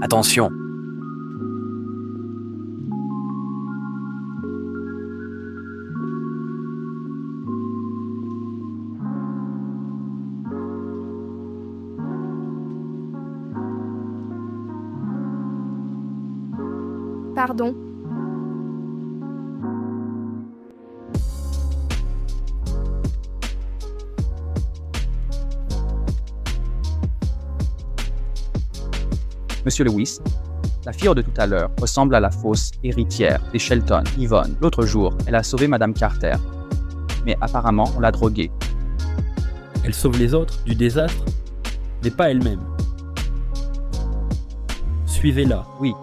Attention. Pardon. Monsieur Lewis, la fille de tout à l'heure ressemble à la fausse héritière des Shelton, Yvonne. L'autre jour, elle a sauvé Madame Carter. Mais apparemment, on l'a droguée. Elle sauve les autres du désastre, mais pas elle-même. Suivez-la. Oui.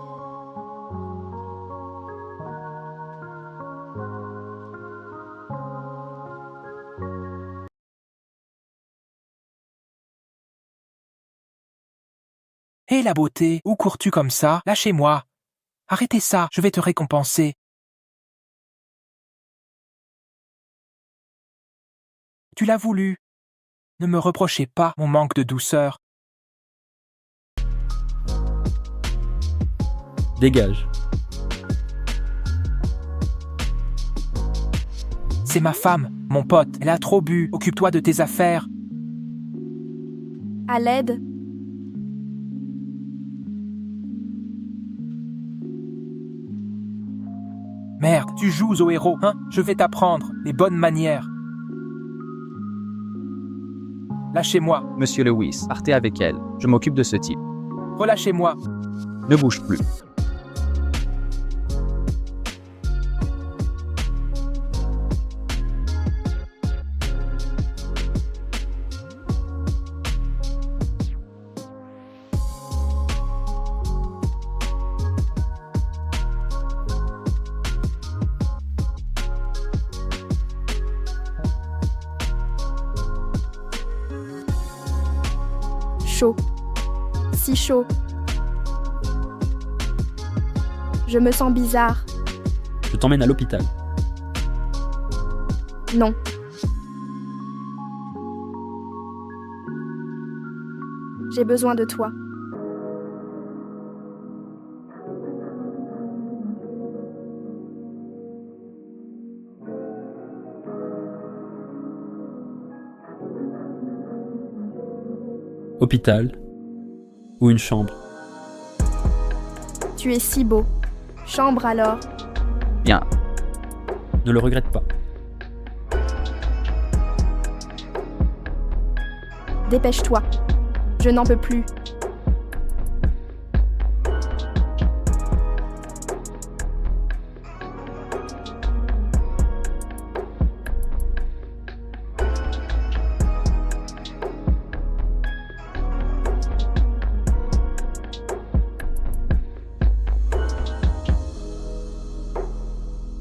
Hé la beauté, où cours-tu comme ça? Lâchez-moi. Arrêtez ça, je vais te récompenser. Tu l'as voulu. Ne me reprochez pas mon manque de douceur. Dégage. C'est ma femme, mon pote, elle a trop bu. Occupe-toi de tes affaires. À l'aide. Merde, tu joues au héros, hein? Je vais t'apprendre les bonnes manières. Lâchez-moi, Monsieur Lewis, partez avec elle. Je m'occupe de ce type. relâchez-moi. Ne bouge plus. Chaud. Si chaud. Je me sens bizarre. Je t'emmène à l'hôpital. Non. J'ai besoin de toi. Hôpital ou une chambre. Tu es si beau. Chambre alors. Bien. Ne le regrette pas. Dépêche-toi. Je n'en peux plus.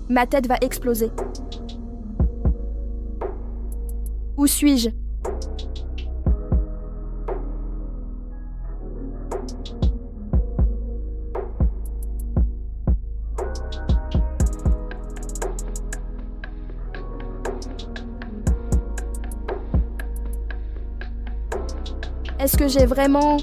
Ma tête va exploser. Où suis-je? Est-ce que j'ai vraiment...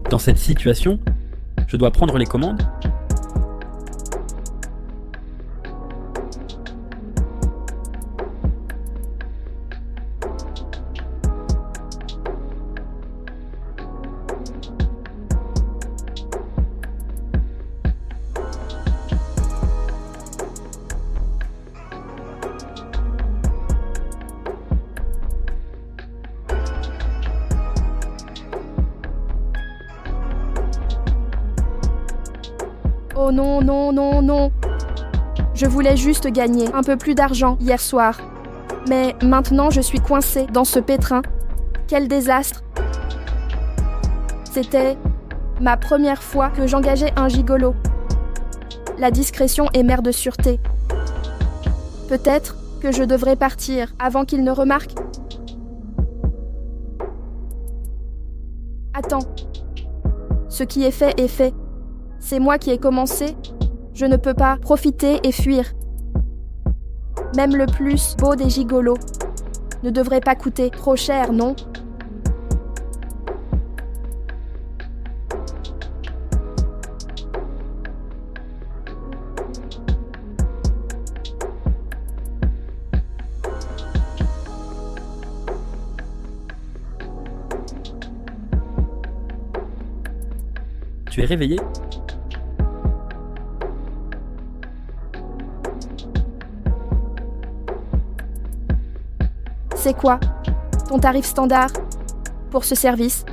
Dans cette situation, je dois prendre les commandes. Oh non, non, non, non. Je voulais juste gagner un peu plus d'argent hier soir. Mais maintenant je suis coincée dans ce pétrin. Quel désastre. C'était ma première fois que j'engageais un gigolo. La discrétion est mère de sûreté. Peut-être que je devrais partir avant qu'il ne remarque. Attends. Ce qui est fait est fait. C'est moi qui ai commencé. Je ne peux pas profiter et fuir. Même le plus beau des gigolos ne devrait pas coûter trop cher, non? Tu es réveillé? C'est quoi ton tarif standard pour ce service?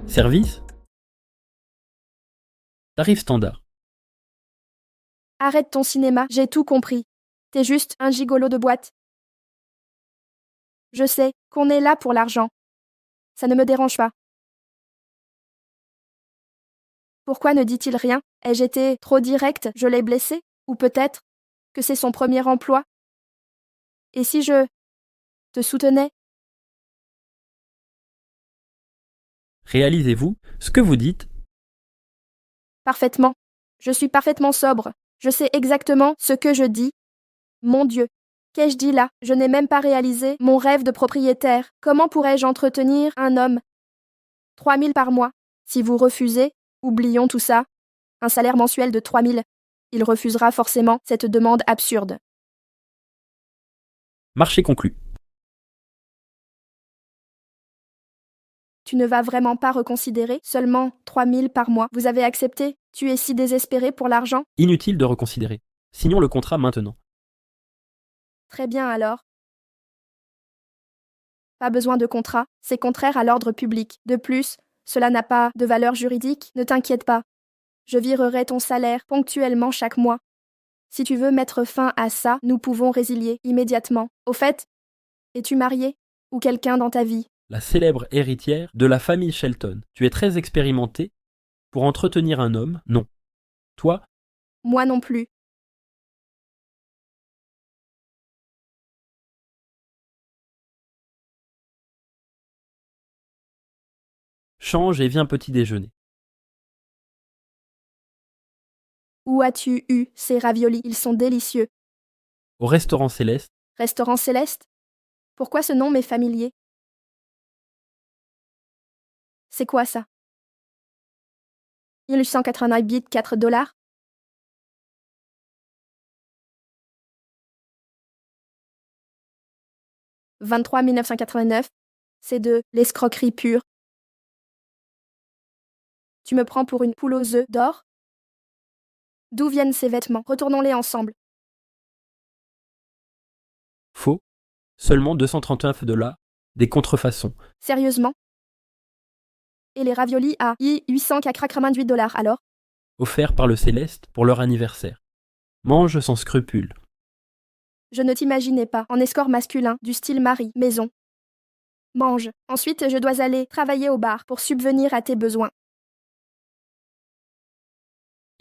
Service? Tarif standard. Arrête ton cinéma, j'ai tout compris. T'es juste un gigolo de boîte. Je sais qu'on est là pour l'argent. Ça ne me dérange pas. Pourquoi ne dit-il rien? Ai-je été trop directe? Je l'ai blessé? Ou peut-être que c'est son premier emploi? Et si je te soutenais? Réalisez-vous ce que vous dites? Parfaitement. Je suis parfaitement sobre. Je sais exactement ce que je dis. Mon Dieu. Qu'ai-je dit là? Je n'ai même pas réalisé mon rêve de propriétaire. Comment pourrais-je entretenir un homme? 3 000 par mois. Si vous refusez, oublions tout ça. Un salaire mensuel de 3 000. Il refusera forcément cette demande absurde. Marché conclu. Tu ne vas vraiment pas reconsidérer? Seulement 3 000 par mois. Vous avez accepté? Tu es si désespéré pour l'argent? Inutile de reconsidérer. Signons le contrat maintenant. Très bien alors. Pas besoin de contrat, c'est contraire à l'ordre public. De plus, cela n'a pas de valeur juridique, ne t'inquiète pas. Je virerai ton salaire ponctuellement chaque mois. Si tu veux mettre fin à ça, nous pouvons résilier immédiatement. Au fait, es-tu marié? Ou quelqu'un dans ta vie? La célèbre héritière de la famille Shelton. Tu es très expérimenté pour entretenir un homme? Non. Toi? Moi non plus. Change et viens petit déjeuner. Où as-tu eu ces raviolis? Ils sont délicieux. Au restaurant Céleste. Restaurant Céleste? Pourquoi ce nom m'est familier? C'est quoi ça? 1889 bits, 4 $? « 23 1989, c'est de l'escroquerie pure. Tu me prends pour une poule aux œufs d'or? D'où viennent ces vêtements? Retournons-les ensemble. Faux. Seulement 239 $. Des contrefaçons. Sérieusement? Et les raviolis à 898 $ alors? Offerts par le Céleste pour leur anniversaire. Mange sans scrupule. Je ne t'imaginais pas en escort masculin du style mari, maison. Mange. Ensuite, je dois aller travailler au bar pour subvenir à tes besoins.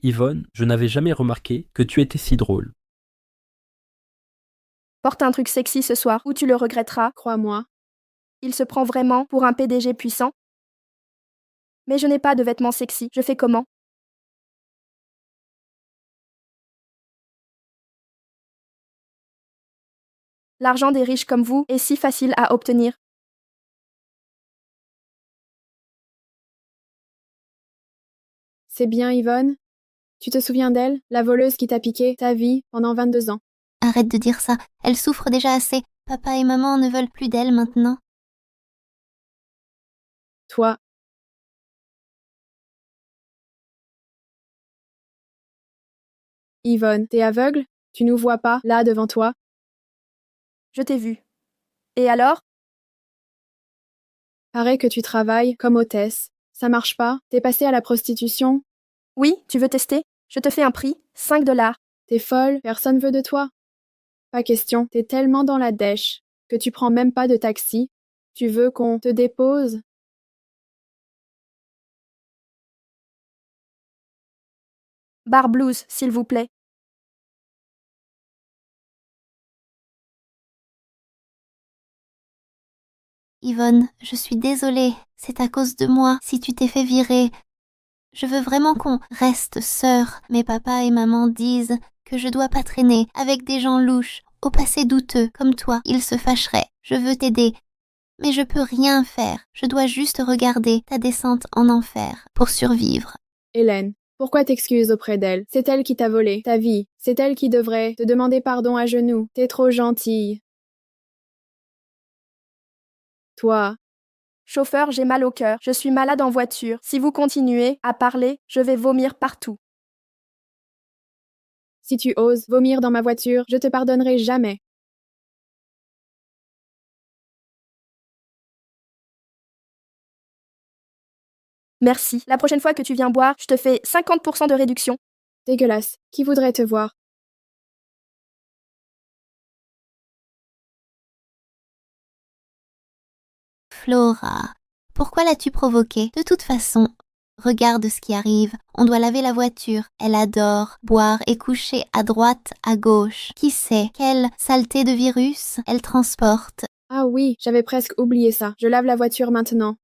Yvonne, je n'avais jamais remarqué que tu étais si drôle. Porte un truc sexy ce soir ou tu le regretteras, crois-moi. Il se prend vraiment pour un PDG puissant. Mais je n'ai pas de vêtements sexy, je fais comment? L'argent des riches comme vous est si facile à obtenir. C'est bien, Yvonne? Tu te souviens d'elle, la voleuse qui t'a piqué ta vie pendant 22 ans? Arrête de dire ça, elle souffre déjà assez. Papa et maman ne veulent plus d'elle maintenant. Toi. Yvonne, t'es aveugle? Tu nous vois pas, là, devant toi? Je t'ai vu. Et alors? Paraît que tu travailles comme hôtesse. Ça marche pas? T'es passée à la prostitution? Oui, tu veux tester? Je te fais un prix, 5 $. T'es folle, personne veut de toi. Pas question, t'es tellement dans la dèche que tu prends même pas de taxi. Tu veux qu'on te dépose? Bar blues, s'il vous plaît. Yvonne, je suis désolée. C'est à cause de moi si tu t'es fait virer. Je veux vraiment qu'on reste sœurs, mais papa et maman disent que je dois pas traîner avec des gens louches, au passé douteux, comme toi. Ils se fâcheraient. Je veux t'aider. Mais je peux rien faire. Je dois juste regarder ta descente en enfer pour survivre. Hélène, pourquoi t'excuses auprès d'elle? C'est elle qui t'a volé ta vie. C'est elle qui devrait te demander pardon à genoux. T'es trop gentille. Toi, Chauffeur, j'ai mal au cœur. Je suis malade en voiture. Si vous continuez à parler, je vais vomir partout. si tu oses vomir dans ma voiture, je te pardonnerai jamais. Merci. La prochaine fois que tu viens boire, je te fais 50% de réduction. Dégueulasse. Qui voudrait te voir? Flora, pourquoi l'as-tu provoquée? De toute façon, regarde ce qui arrive. On doit laver la voiture. Elle adore boire et coucher à droite, à gauche. Qui sait quelle saleté de virus elle transporte? Ah oui, j'avais presque oublié ça. Je lave la voiture maintenant.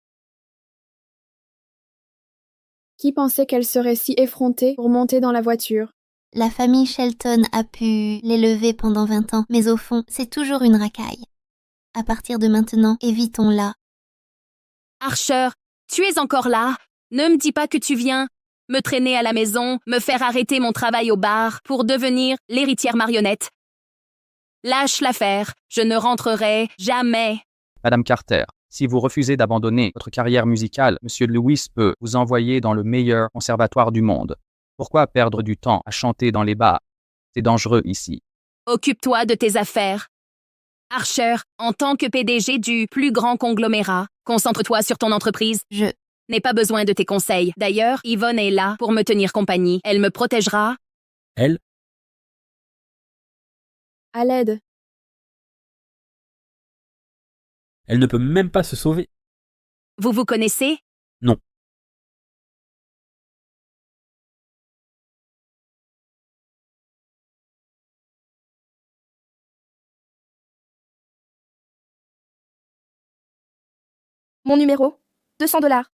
Qui pensait qu'elle serait si effrontée pour monter dans la voiture? La famille Shelton a pu l'élever pendant 20 ans, mais au fond, c'est toujours une racaille. À partir de maintenant, évitons-la. Archer, tu es encore là? Ne me dis pas que tu viens me traîner à la maison, me faire arrêter mon travail au bar pour devenir l'héritière marionnette. Lâche l'affaire, je ne rentrerai jamais. Madame Carter, si vous refusez d'abandonner votre carrière musicale, Monsieur Lewis peut vous envoyer dans le meilleur conservatoire du monde. Pourquoi perdre du temps à chanter dans les bars? C'est dangereux ici. Occupe-toi de tes affaires. Archer, en tant que PDG du plus grand conglomérat, concentre-toi sur ton entreprise. Je N'ai pas besoin de tes conseils. D'ailleurs, Yvonne est là pour me tenir compagnie. Elle me protégera. Elle, À l'aide. elle ne peut même pas se sauver. Vous vous connaissez? Non. Mon numéro, 200 $.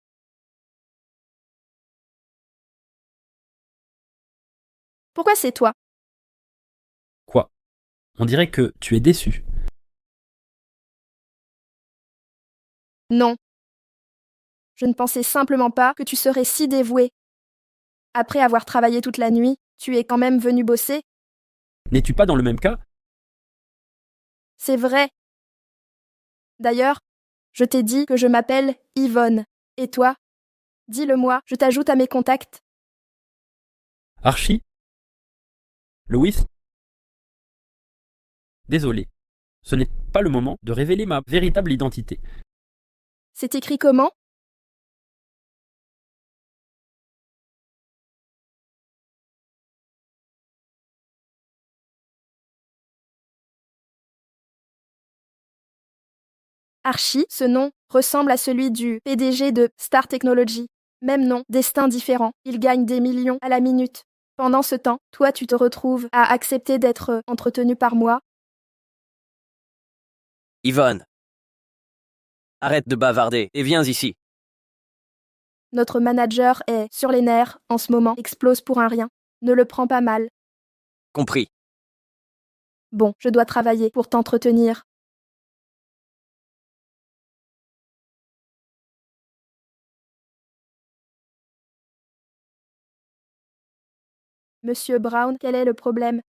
Pourquoi c'est toi? Quoi? On dirait que tu es déçu. Non. Je ne pensais simplement pas que tu serais si dévoué. Après avoir travaillé toute la nuit, tu es quand même venu bosser. N'es-tu pas dans le même cas? C'est vrai. D'ailleurs, je t'ai dit que je m'appelle Yvonne. Et toi? Dis-le-moi, je t'ajoute à mes contacts. Archie? Louis? Désolé. Ce n'est pas le moment de révéler ma véritable identité. C'est écrit comment? Archie, ce nom, ressemble à celui du PDG de Star Technology. Même nom, destin différent. Il gagne des millions à la minute. Pendant ce temps, toi tu te retrouves à accepter d'être entretenu par moi. Yvonne, arrête de bavarder et viens ici. Notre manager est sur les nerfs en ce moment, explose pour un rien. Ne le prends pas mal. Compris. Bon, je dois travailler pour t'entretenir. Monsieur Brown, quel est le problème?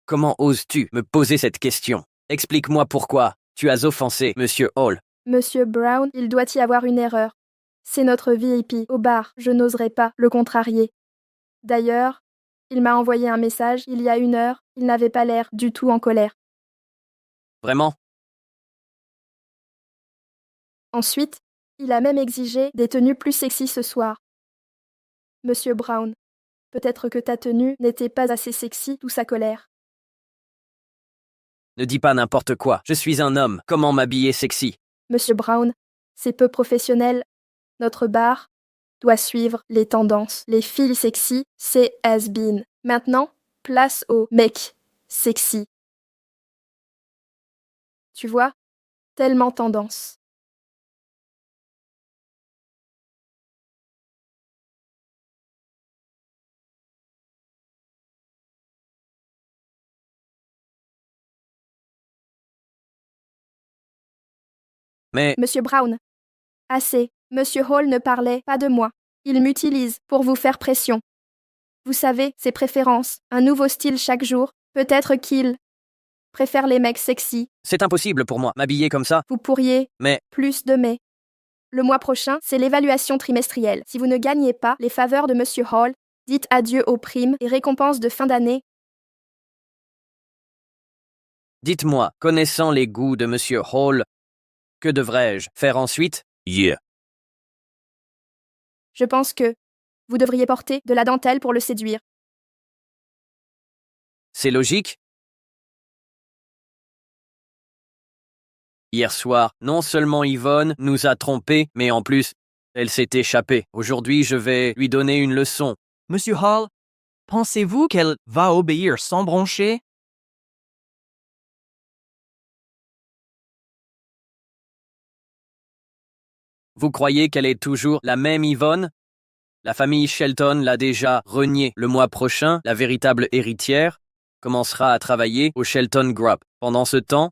Comment oses-tu me poser cette question? Explique-moi pourquoi tu as offensé Monsieur Hall. Monsieur Brown, il doit y avoir une erreur. C'est notre VIP au bar, je n'oserais pas le contrarier. D'ailleurs, il m'a envoyé un message il y a 1 heure, il n'avait pas l'air du tout en colère. Vraiment? Ensuite, il a même exigé des tenues plus sexy ce soir. Monsieur Brown, peut-être que ta tenue n'était pas assez sexy, d'où sa colère. Ne dis pas n'importe quoi. Je suis un homme. Comment m'habiller sexy? Monsieur Brown, c'est peu professionnel. Notre bar doit suivre les tendances. Les filles sexy, c'est has-been. Maintenant, place aux mecs sexy. Tu vois, tellement tendance. Mais Monsieur Brown. Assez. Monsieur Hall ne parlait pas de moi. Il m'utilise pour vous faire pression. Vous savez, ses préférences, un nouveau style chaque jour. Peut-être qu'il préfère les mecs sexy. c'est impossible pour moi, m'habiller comme ça. Vous pourriez Mais plus de mai. Le mois prochain, c'est l'évaluation trimestrielle. Si vous ne gagnez pas les faveurs de Monsieur Hall, dites adieu aux primes et récompenses de fin d'année. dites-moi, connaissant les goûts de Monsieur Hall, que devrais-je faire ensuite? Yeah. Je pense que vous devriez porter de la dentelle pour le séduire. C'est logique? Hier soir, non seulement Yvonne nous a trompés, mais en plus, elle s'est échappée. Aujourd'hui, je vais lui donner une leçon. Monsieur Hall, pensez-vous qu'elle va obéir sans broncher? Vous croyez qu'elle est toujours la même Yvonne? La famille Shelton l'a déjà reniée. Le mois prochain, la véritable héritière commencera à travailler au Shelton Group. Pendant ce temps,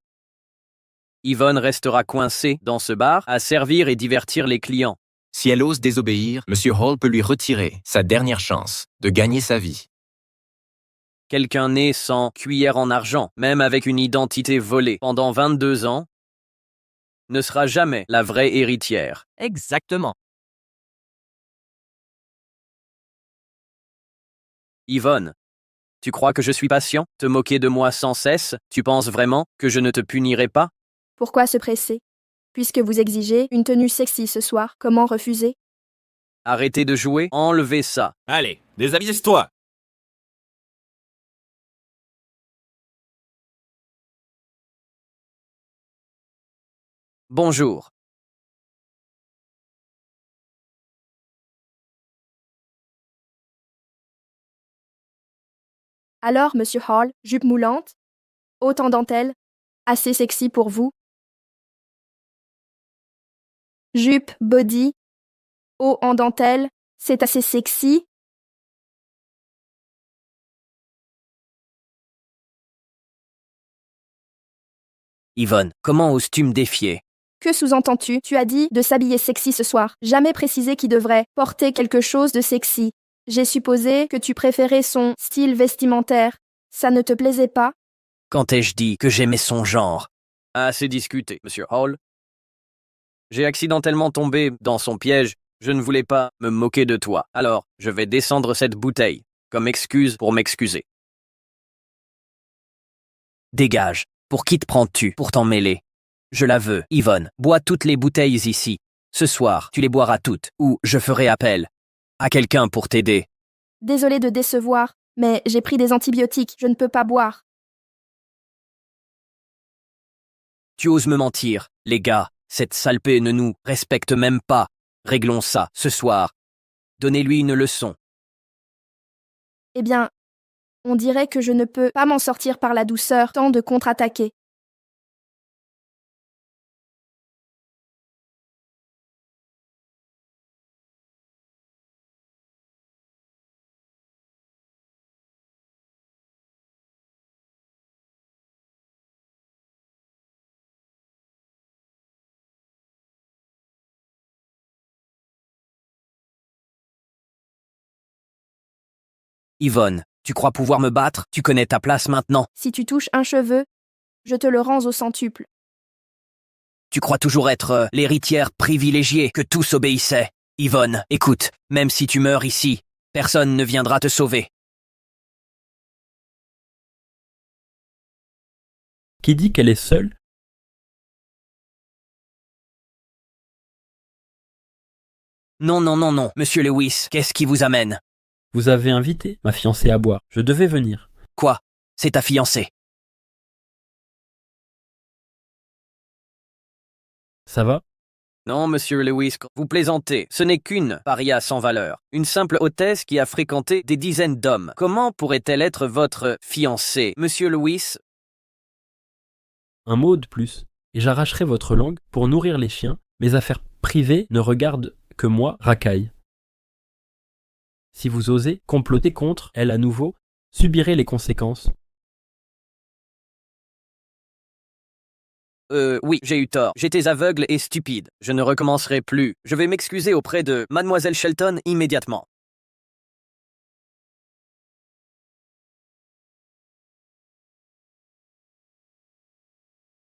Yvonne restera coincée dans ce bar à servir et divertir les clients. Si elle ose désobéir, Monsieur Hall peut lui retirer sa dernière chance de gagner sa vie. Quelqu'un né sans cuillère en argent, même avec une identité volée pendant 22 ans, ne sera jamais la vraie héritière. Exactement. Yvonne, tu crois que je suis patient? Te moquer de moi sans cesse? Tu penses vraiment que je ne te punirai pas? Pourquoi se presser? Puisque vous exigez une tenue sexy ce soir, comment refuser? Arrêtez de jouer, enlevez ça. Allez, déshabille-toi. Bonjour. Alors, Monsieur Hall, jupe moulante? Haute en dentelle? Assez sexy pour vous? Jupe, body, haut en dentelle, c'est assez sexy? Yvonne, comment oses-tu me défier? Que sous-entends-tu? Tu as dit de s'habiller sexy ce soir. Jamais précisé qui devrait porter quelque chose de sexy. J'ai supposé que tu préférais son style vestimentaire. Ça ne te plaisait pas? Quand ai-je dit que j'aimais son genre? Assez discuté, Monsieur Hall. J'ai accidentellement tombé dans son piège. Je ne voulais pas me moquer de toi. Alors, je vais descendre cette bouteille, comme excuse pour m'excuser. Dégage. Pour qui te prends-tu pour t'en mêler? Je la veux, Yvonne. Bois toutes les bouteilles ici. Ce soir, tu les boiras toutes, ou je ferai appel à quelqu'un pour t'aider. Désolée de décevoir, mais j'ai pris des antibiotiques, je ne peux pas boire. Tu oses me mentir, les gars. Cette salpée ne nous respecte même pas. Réglons ça, ce soir. Donnez-lui une leçon. Eh bien, on dirait que je ne peux pas m'en sortir par la douceur, tant de contre-attaquer. Yvonne, tu crois pouvoir me battre? Tu connais ta place maintenant. Si tu touches un cheveu, je te le rends au centuple. Tu crois toujours être l'héritière privilégiée que tous obéissaient. Yvonne, écoute, même si tu meurs ici, personne ne viendra te sauver. Qui dit qu'elle est seule? Non, non, non, non, Monsieur Lewis, qu'est-ce qui vous amène? Vous avez invité ma fiancée à boire. Je devais venir. Quoi? C'est ta fiancée. Ça va? Non, Monsieur Lewis, vous plaisantez. Ce n'est qu'une paria sans valeur. Une simple hôtesse qui a fréquenté des dizaines d'hommes. Comment pourrait-elle être votre fiancée, Monsieur Lewis? Un mot de plus, et j'arracherai votre langue pour nourrir les chiens. Mes affaires privées ne regardent que moi, racaille. Si vous osez comploter contre elle à nouveau, subirez les conséquences. Oui, j'ai eu tort. J'étais aveugle et stupide. Je ne recommencerai plus. Je vais m'excuser auprès de Mademoiselle Shelton immédiatement.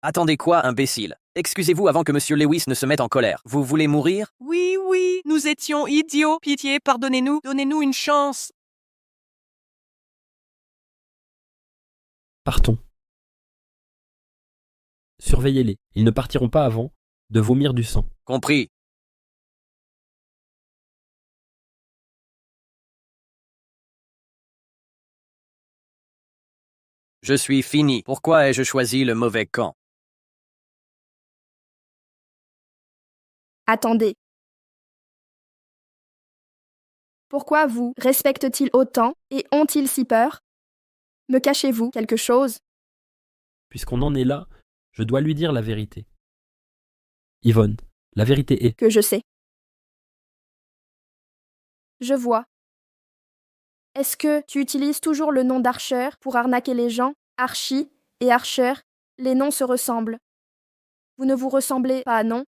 Attendez quoi, imbécile? Excusez-vous avant que Monsieur Lewis ne se mette en colère. Vous voulez mourir? Oui, oui, nous étions idiots. Pitié, pardonnez-nous, donnez-nous une chance. Partons. Surveillez-les. Ils ne partiront pas avant de vomir du sang. Compris. Je suis fini. Pourquoi ai-je choisi le mauvais camp? Attendez. Pourquoi vous respectent-ils autant et ont-ils si peur? Me cachez-vous quelque chose? Puisqu'on en est là, je dois lui dire la vérité. Yvonne, la vérité est... Que je sais. Je vois. Est-ce que tu utilises toujours le nom d'Archer pour arnaquer les gens? Archie et Archer, les noms se ressemblent. Vous ne vous ressemblez pas, non?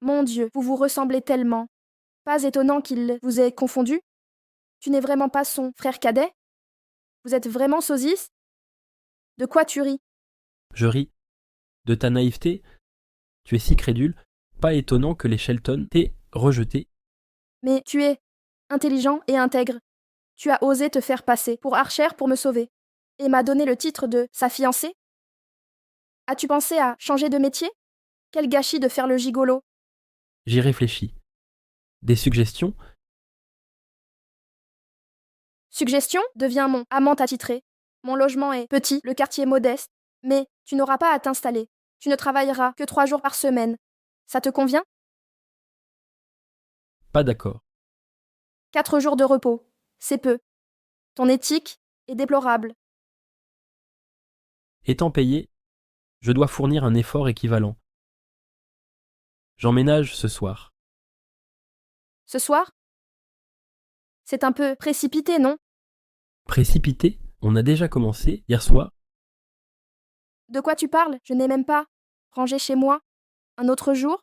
Mon Dieu, vous vous ressemblez tellement. Pas étonnant qu'il vous ait confondu. Tu n'es vraiment pas son frère cadet? Vous êtes vraiment sosis? De quoi tu ris? Je ris. De ta naïveté, tu es si crédule, pas étonnant que les Shelton t'aient rejeté. Mais tu es intelligent et intègre. Tu as osé te faire passer pour Archer pour me sauver, et m'a donné le titre de sa fiancée? As-tu pensé à changer de métier? Quel gâchis de faire le gigolo! J'y réfléchis. Des suggestions? Suggestion, deviens mon amant attitré. Mon logement est petit, le quartier modeste, mais tu n'auras pas à t'installer. Tu ne travailleras que 3 jours par semaine. Ça te convient? Pas d'accord. 4 jours de repos. C'est peu. Ton éthique est déplorable. Étant payé, je dois fournir un effort équivalent. J'emménage ce soir. Ce soir? C'est un peu précipité, non? Précipité? On a déjà commencé hier soir. De quoi tu parles? Je n'ai même pas rangé chez moi. Un autre jour?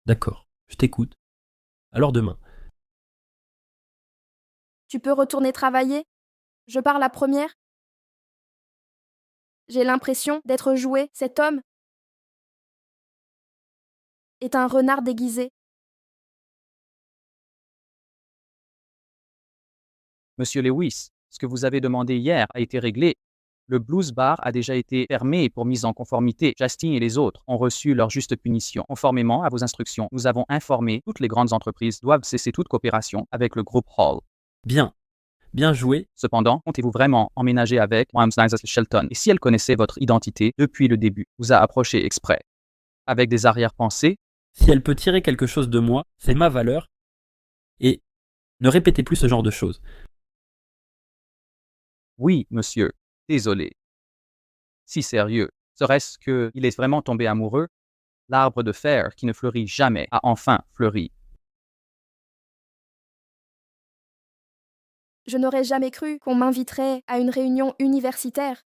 D'accord, je t'écoute. Alors demain. Tu peux retourner travailler? Je pars la première? J'ai l'impression d'être joué. Cet homme est un renard déguisé. Monsieur Lewis, ce que vous avez demandé hier a été réglé. Le Blues Bar a déjà été fermé pour mise en conformité. Justin et les autres ont reçu leur juste punition. Conformément à vos instructions, nous avons informé toutes les grandes entreprises doivent cesser toute coopération avec le groupe Hall. Bien. Bien joué. Cependant, comptez-vous vraiment emménager avec Mademoiselle Shelton? Et si elle connaissait votre identité depuis le début, vous a approché exprès? Avec des arrière-pensées? Si elle peut tirer quelque chose de moi, c'est ma valeur. Et ne répétez plus ce genre de choses. Oui, monsieur. Désolé. Si sérieux, serait-ce qu'il est vraiment tombé amoureux? L'arbre de fer qui ne fleurit jamais a enfin fleuri. Je n'aurais jamais cru qu'on m'inviterait à une réunion universitaire.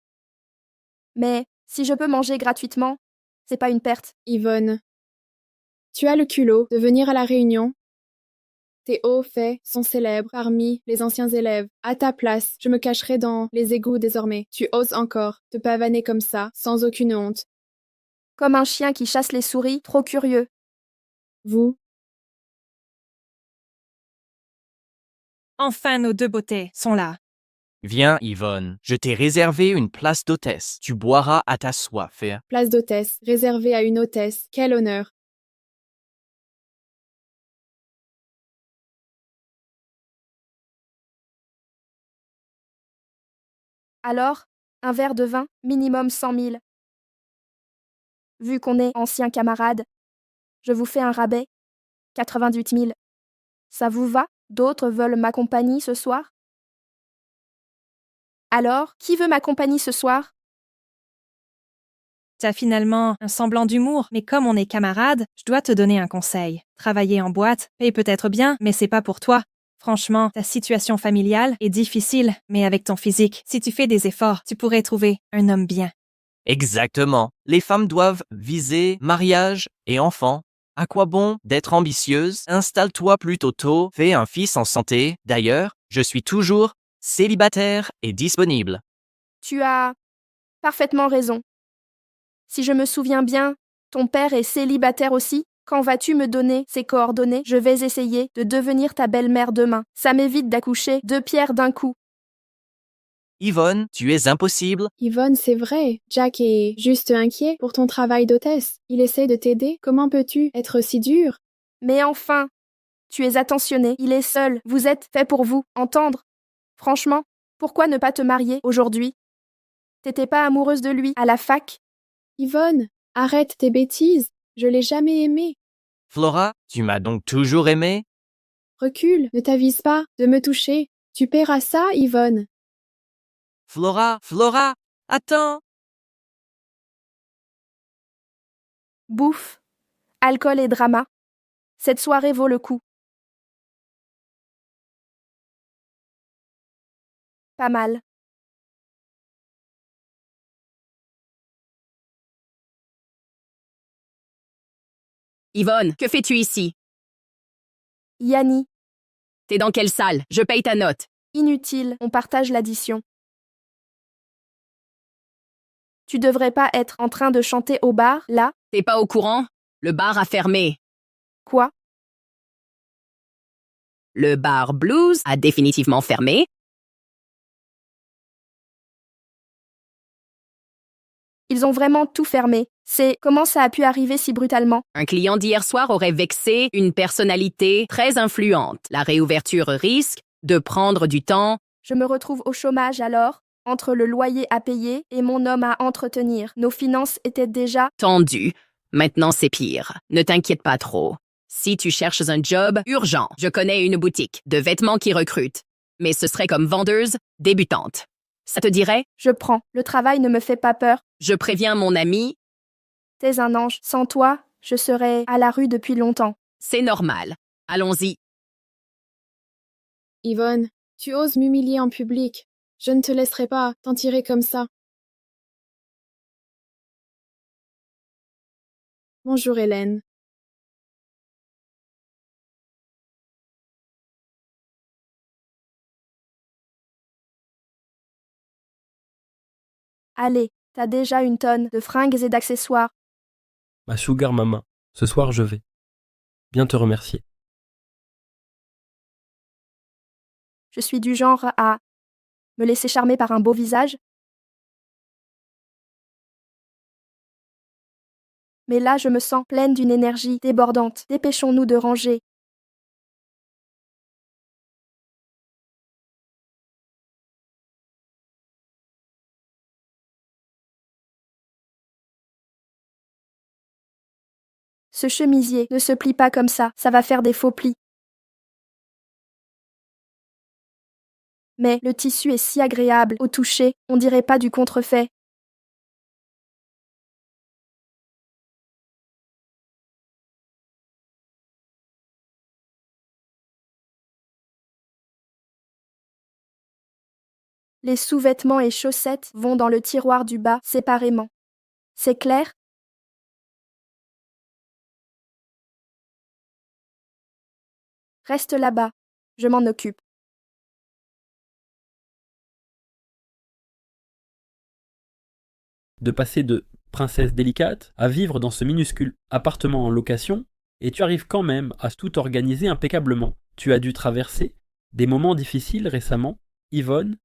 Mais si je peux manger gratuitement, c'est pas une perte. Yvonne, tu as le culot de venir à la réunion? Tes hauts faits sont célèbres parmi les anciens élèves. À ta place, je me cacherai dans les égouts désormais. Tu oses encore te pavaner comme ça, sans aucune honte. Comme un chien qui chasse les souris, trop curieux. Vous, Enfin, nos deux beautés sont là. Viens, Yvonne, je t'ai réservé une place d'hôtesse. Tu boiras à ta soif. place d'hôtesse, réservée à une hôtesse. Quel honneur! Alors, un verre de vin, minimum 100 000. Vu qu'on est anciens camarades, je vous fais un rabais, 88 000. Ça vous va? D'autres veulent ma compagnie ce soir? Alors, qui veut ma compagnie ce soir? T'as finalement un semblant d'humour, mais comme on est camarades, je dois te donner un conseil. Travailler en boîte paye peut-être bien, mais c'est pas pour toi. Franchement, ta situation familiale est difficile, mais avec ton physique, si tu fais des efforts, tu pourrais trouver un homme bien. Exactement. Les femmes doivent viser mariage et enfants. À quoi bon d'être ambitieuse? Installe-toi plutôt tôt, fais un fils en santé. D'ailleurs, je suis toujours célibataire et disponible. Tu as parfaitement raison. Si je me souviens bien, ton père est célibataire aussi. Quand vas-tu me donner ses coordonnées? Je vais essayer de devenir ta belle-mère demain. Ça m'évite d'accoucher 2 pierres d'un coup. Yvonne, tu es impossible. Yvonne, c'est vrai. Jack est juste inquiet pour ton travail d'hôtesse. Il essaie de t'aider. Comment peux-tu être si dur? Mais enfin, tu es attentionné, il est seul, vous êtes fait pour vous, entendre. Franchement, pourquoi ne pas te marier aujourd'hui? T'étais pas amoureuse de lui à la fac? Yvonne, arrête tes bêtises. Je l'ai jamais aimé. Flora, tu m'as donc toujours aimé? Recule, ne t'avise pas de me toucher. Tu paieras ça, Yvonne. Flora, attends! Bouffe, alcool et drama. Cette soirée vaut le coup. Pas mal. Yvonne, que fais-tu ici? Yanni, T'es dans quelle salle? Je paye ta note. inutile, on partage l'addition. Tu devrais pas être en train de chanter au bar, là? T'es pas au courant? Le bar a fermé. Quoi? Le bar Blues a définitivement fermé. Ils ont vraiment tout fermé. Comment ça a pu arriver si brutalement? Un client d'hier soir aurait vexé une personnalité très influente. La réouverture risque de prendre du temps. Je me retrouve au chômage alors, entre le loyer à payer et mon homme à entretenir. Nos finances étaient déjà... Tendu. Maintenant, c'est pire. Ne t'inquiète pas trop. Si tu cherches un job urgent, je connais une boutique de vêtements qui recrute. Mais ce serait comme vendeuse débutante. Ça te dirait? Je prends. Le travail ne me fait pas peur. Je préviens mon ami. T'es un ange. Sans toi, je serais à la rue depuis longtemps. C'est normal. Allons-y. Yvonne, tu oses m'humilier en public. Je ne te laisserai pas t'en tirer comme ça. Bonjour Hélène. Allez, t'as déjà une tonne de fringues et d'accessoires. Ma sugar mama, ce soir je vais bien te remercier. Je suis du genre à me laisser charmer par un beau visage. Mais là, je me sens pleine d'une énergie débordante. Dépêchons-nous de ranger. Ce chemisier ne se plie pas comme ça va faire des faux plis. Mais le tissu est si agréable au toucher, on dirait pas du contrefait. Les sous-vêtements et chaussettes vont dans le tiroir du bas séparément. C'est clair? Reste là-bas, je m'en occupe. De passer de princesse délicate à vivre dans ce minuscule appartement en location, et tu arrives quand même à tout organiser impeccablement. Tu as dû traverser des moments difficiles récemment. Yvonne,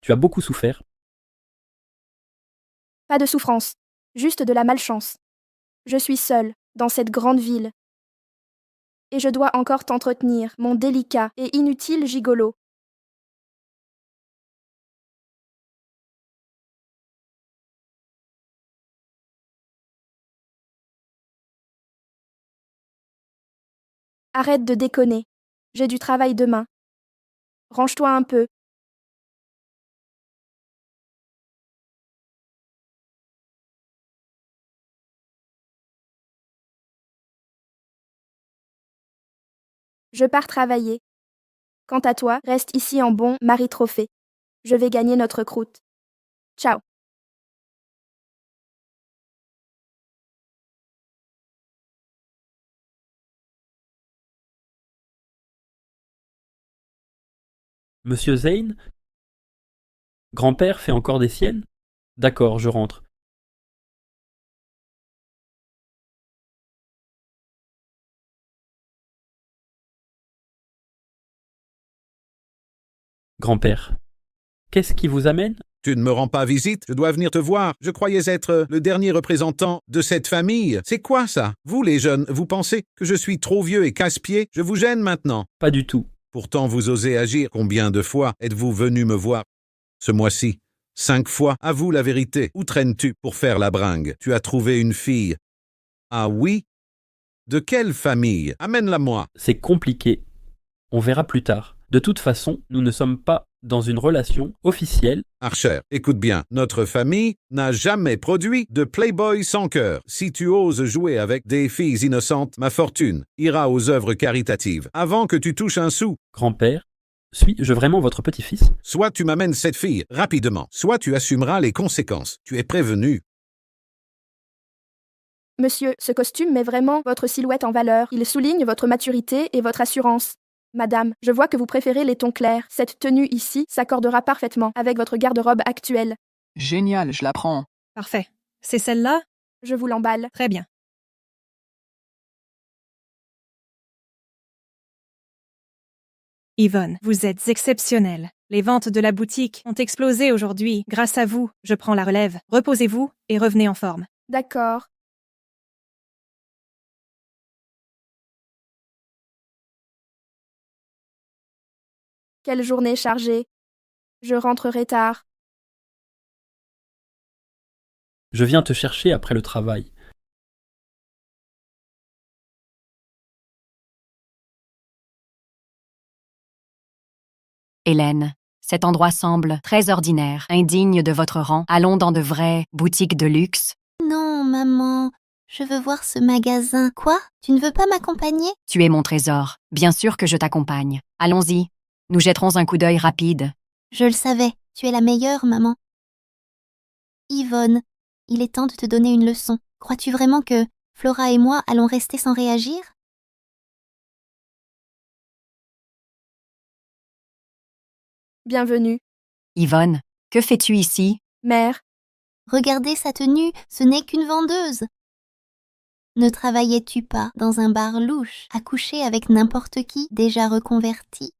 tu as beaucoup souffert. Pas de souffrance, juste de la malchance. Je suis seule, dans cette grande ville. Et je dois encore t'entretenir, mon délicat et inutile gigolo. Arrête de déconner. J'ai du travail demain. Range-toi un peu. Je pars travailler. Quant à toi, reste ici en bon mari trophée. Je vais gagner notre croûte. Ciao. Monsieur Zane? Grand-père fait encore des siennes? D'accord, je rentre. Grand-père. Qu'est-ce qui vous amène? Tu ne me rends pas visite, je dois venir te voir. Je croyais être le dernier représentant de cette famille. C'est quoi ça? Vous les jeunes, vous pensez que je suis trop vieux et casse-pied? Je vous gêne maintenant? Pas du tout. Pourtant vous osez agir. Combien de fois êtes-vous venu me voir ce mois-ci? 5 fois. Avoue la vérité. Où traînes-tu pour faire la bringue? Tu as trouvé une fille. Ah oui? De quelle famille? Amène-la-moi. C'est compliqué. On verra plus tard. De toute façon, nous ne sommes pas dans une relation officielle. Archer, écoute bien, notre famille n'a jamais produit de playboy sans cœur. Si tu oses jouer avec des filles innocentes, ma fortune ira aux œuvres caritatives avant que tu touches un sou. Grand-père, suis-je vraiment votre petit-fils? Soit tu m'amènes cette fille rapidement, soit tu assumeras les conséquences. Tu es prévenu. Monsieur, ce costume met vraiment votre silhouette en valeur. Il souligne votre maturité et votre assurance. Madame, je vois que vous préférez les tons clairs. Cette tenue ici s'accordera parfaitement avec votre garde-robe actuelle. Génial, je la prends. Parfait. C'est celle-là? Je vous l'emballe. Très bien. Yvonne, vous êtes exceptionnelle. Les ventes de la boutique ont explosé aujourd'hui. Grâce à vous, je prends la relève. Reposez-vous et revenez en forme. D'accord. Quelle journée chargée. Je rentrerai tard. Je viens te chercher après le travail. Hélène, cet endroit semble très ordinaire, indigne de votre rang. Allons dans de vraies boutiques de luxe. Non, maman, je veux voir ce magasin. Quoi? Tu ne veux pas m'accompagner? Tu es mon trésor. Bien sûr que je t'accompagne. Allons-y. Nous jetterons un coup d'œil rapide. Je le savais, tu es la meilleure, maman. Yvonne, il est temps de te donner une leçon. Crois-tu vraiment que Flora et moi allons rester sans réagir? Bienvenue. Yvonne, que fais-tu ici? Mère. Regardez sa tenue, ce n'est qu'une vendeuse. Ne travaillais-tu pas dans un bar louche, à coucher avec n'importe qui déjà reconverti?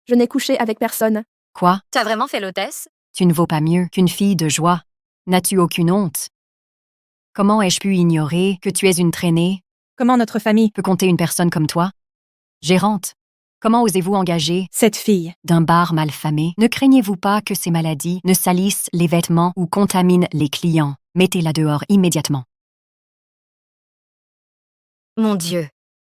Je n'ai couché avec personne. Quoi? T'as vraiment fait l'hôtesse? Tu ne vaux pas mieux qu'une fille de joie. N'as-tu aucune honte? Comment ai-je pu ignorer que tu es une traînée? Comment notre famille peut compter une personne comme toi? Gérante, comment osez-vous engager cette fille d'un bar malfamé? Ne craignez-vous pas que ces maladies ne salissent les vêtements ou contaminent les clients? Mettez-la dehors immédiatement. Mon Dieu.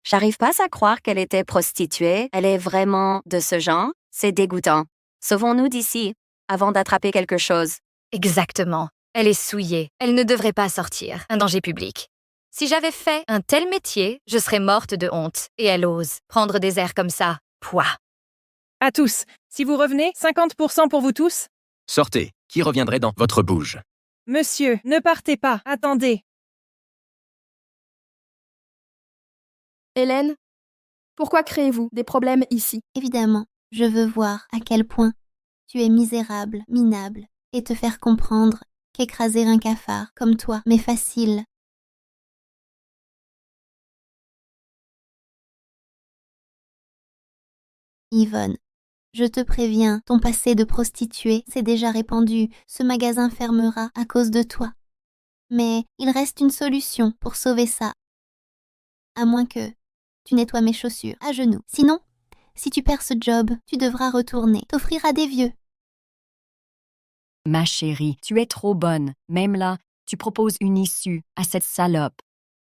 J'arrive pas à croire qu'elle était prostituée. Elle est vraiment de ce genre. C'est dégoûtant. Sauvons-nous d'ici, avant d'attraper quelque chose. Exactement. Elle est souillée. Elle ne devrait pas sortir. Un danger public. Si j'avais fait un tel métier, je serais morte de honte. Et elle ose prendre des airs comme ça. Pouah. À tous. Si vous revenez, 50% pour vous tous. Sortez. Qui reviendrait dans votre bouge? Monsieur, ne partez pas. Attendez. Hélène, pourquoi créez-vous des problèmes ici? Évidemment, je veux voir à quel point tu es misérable, minable, et te faire comprendre qu'écraser un cafard comme toi m'est facile. Yvonne, je te préviens, ton passé de prostituée s'est déjà répandu. Ce magasin fermera à cause de toi. Mais il reste une solution pour sauver ça. À moins que tu nettoies mes chaussures à genoux. Sinon, si tu perds ce job, tu devras retourner. T'offrira des vieux. Ma chérie, tu es trop bonne. Même là, tu proposes une issue à cette salope.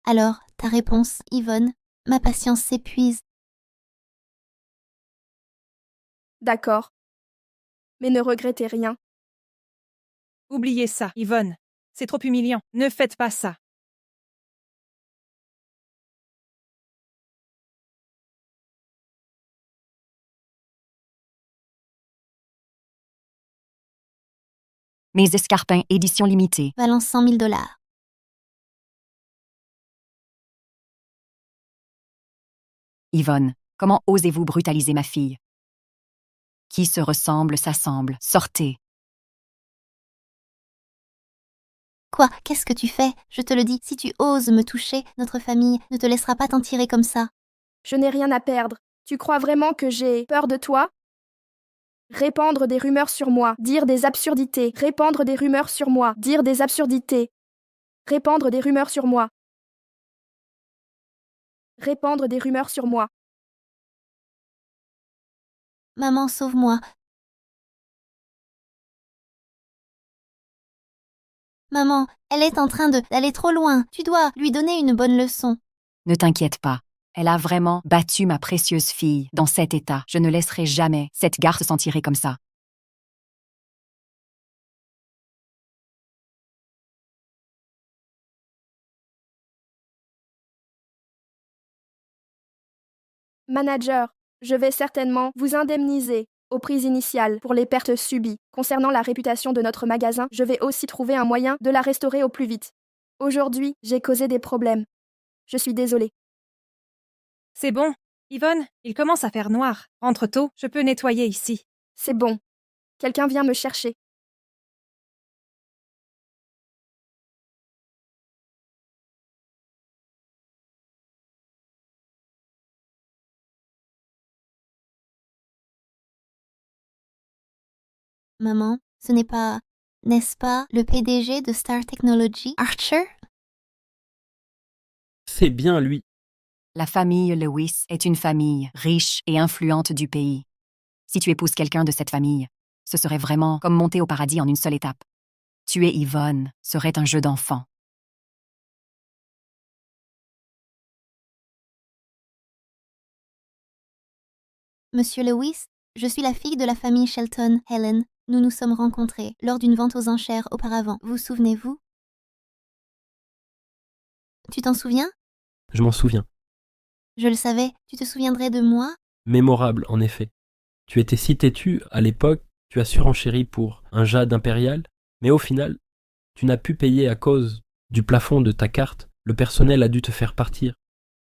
Alors, ta réponse, Yvonne, ma patience s'épuise. D'accord. Mais ne regrettez rien. Oubliez ça, Yvonne. C'est trop humiliant. Ne faites pas ça. Mes escarpins édition limitée. Balance 100 000 $. Yvonne, comment osez-vous brutaliser ma fille? Qui se ressemble s'assemble. Sortez. Quoi? Qu'est-ce que tu fais? Je te le dis, si tu oses me toucher, notre famille ne te laissera pas t'en tirer comme ça. Je n'ai rien à perdre. Tu crois vraiment que j'ai peur de toi? Répandre des rumeurs sur moi, dire des absurdités, répandre des rumeurs sur moi, dire des absurdités, répandre des rumeurs sur moi, répandre des rumeurs sur moi. Maman, sauve-moi. Maman, elle est en train d'aller trop loin. Tu dois lui donner une bonne leçon. Ne t'inquiète pas. Elle a vraiment battu ma précieuse fille dans cet état. Je ne laisserai jamais cette garce se sentir comme ça. Manager, je vais certainement vous indemniser au prix initial pour les pertes subies. Concernant la réputation de notre magasin, je vais aussi trouver un moyen de la restaurer au plus vite. Aujourd'hui, j'ai causé des problèmes. Je suis désolée. C'est bon. Yvonne, il commence à faire noir. Rentre tôt, je peux nettoyer ici. C'est bon. Quelqu'un vient me chercher. Maman, ce n'est-ce pas, le PDG de Star Technology, Archer? C'est bien lui. La famille Lewis est une famille riche et influente du pays. Si tu épouses quelqu'un de cette famille, ce serait vraiment comme monter au paradis en une seule étape. Tuer Yvonne serait un jeu d'enfant. Monsieur Lewis, je suis la fille de la famille Shelton, Helen. Nous nous sommes rencontrés lors d'une vente aux enchères auparavant. Vous souvenez-vous? Tu t'en souviens? Je m'en souviens. Je le savais. Tu te souviendrais de moi? Mémorable, en effet. Tu étais si têtu à l'époque, tu as surenchéri pour un jade impérial, mais au final, tu n'as pu payer à cause du plafond de ta carte. Le personnel a dû te faire partir.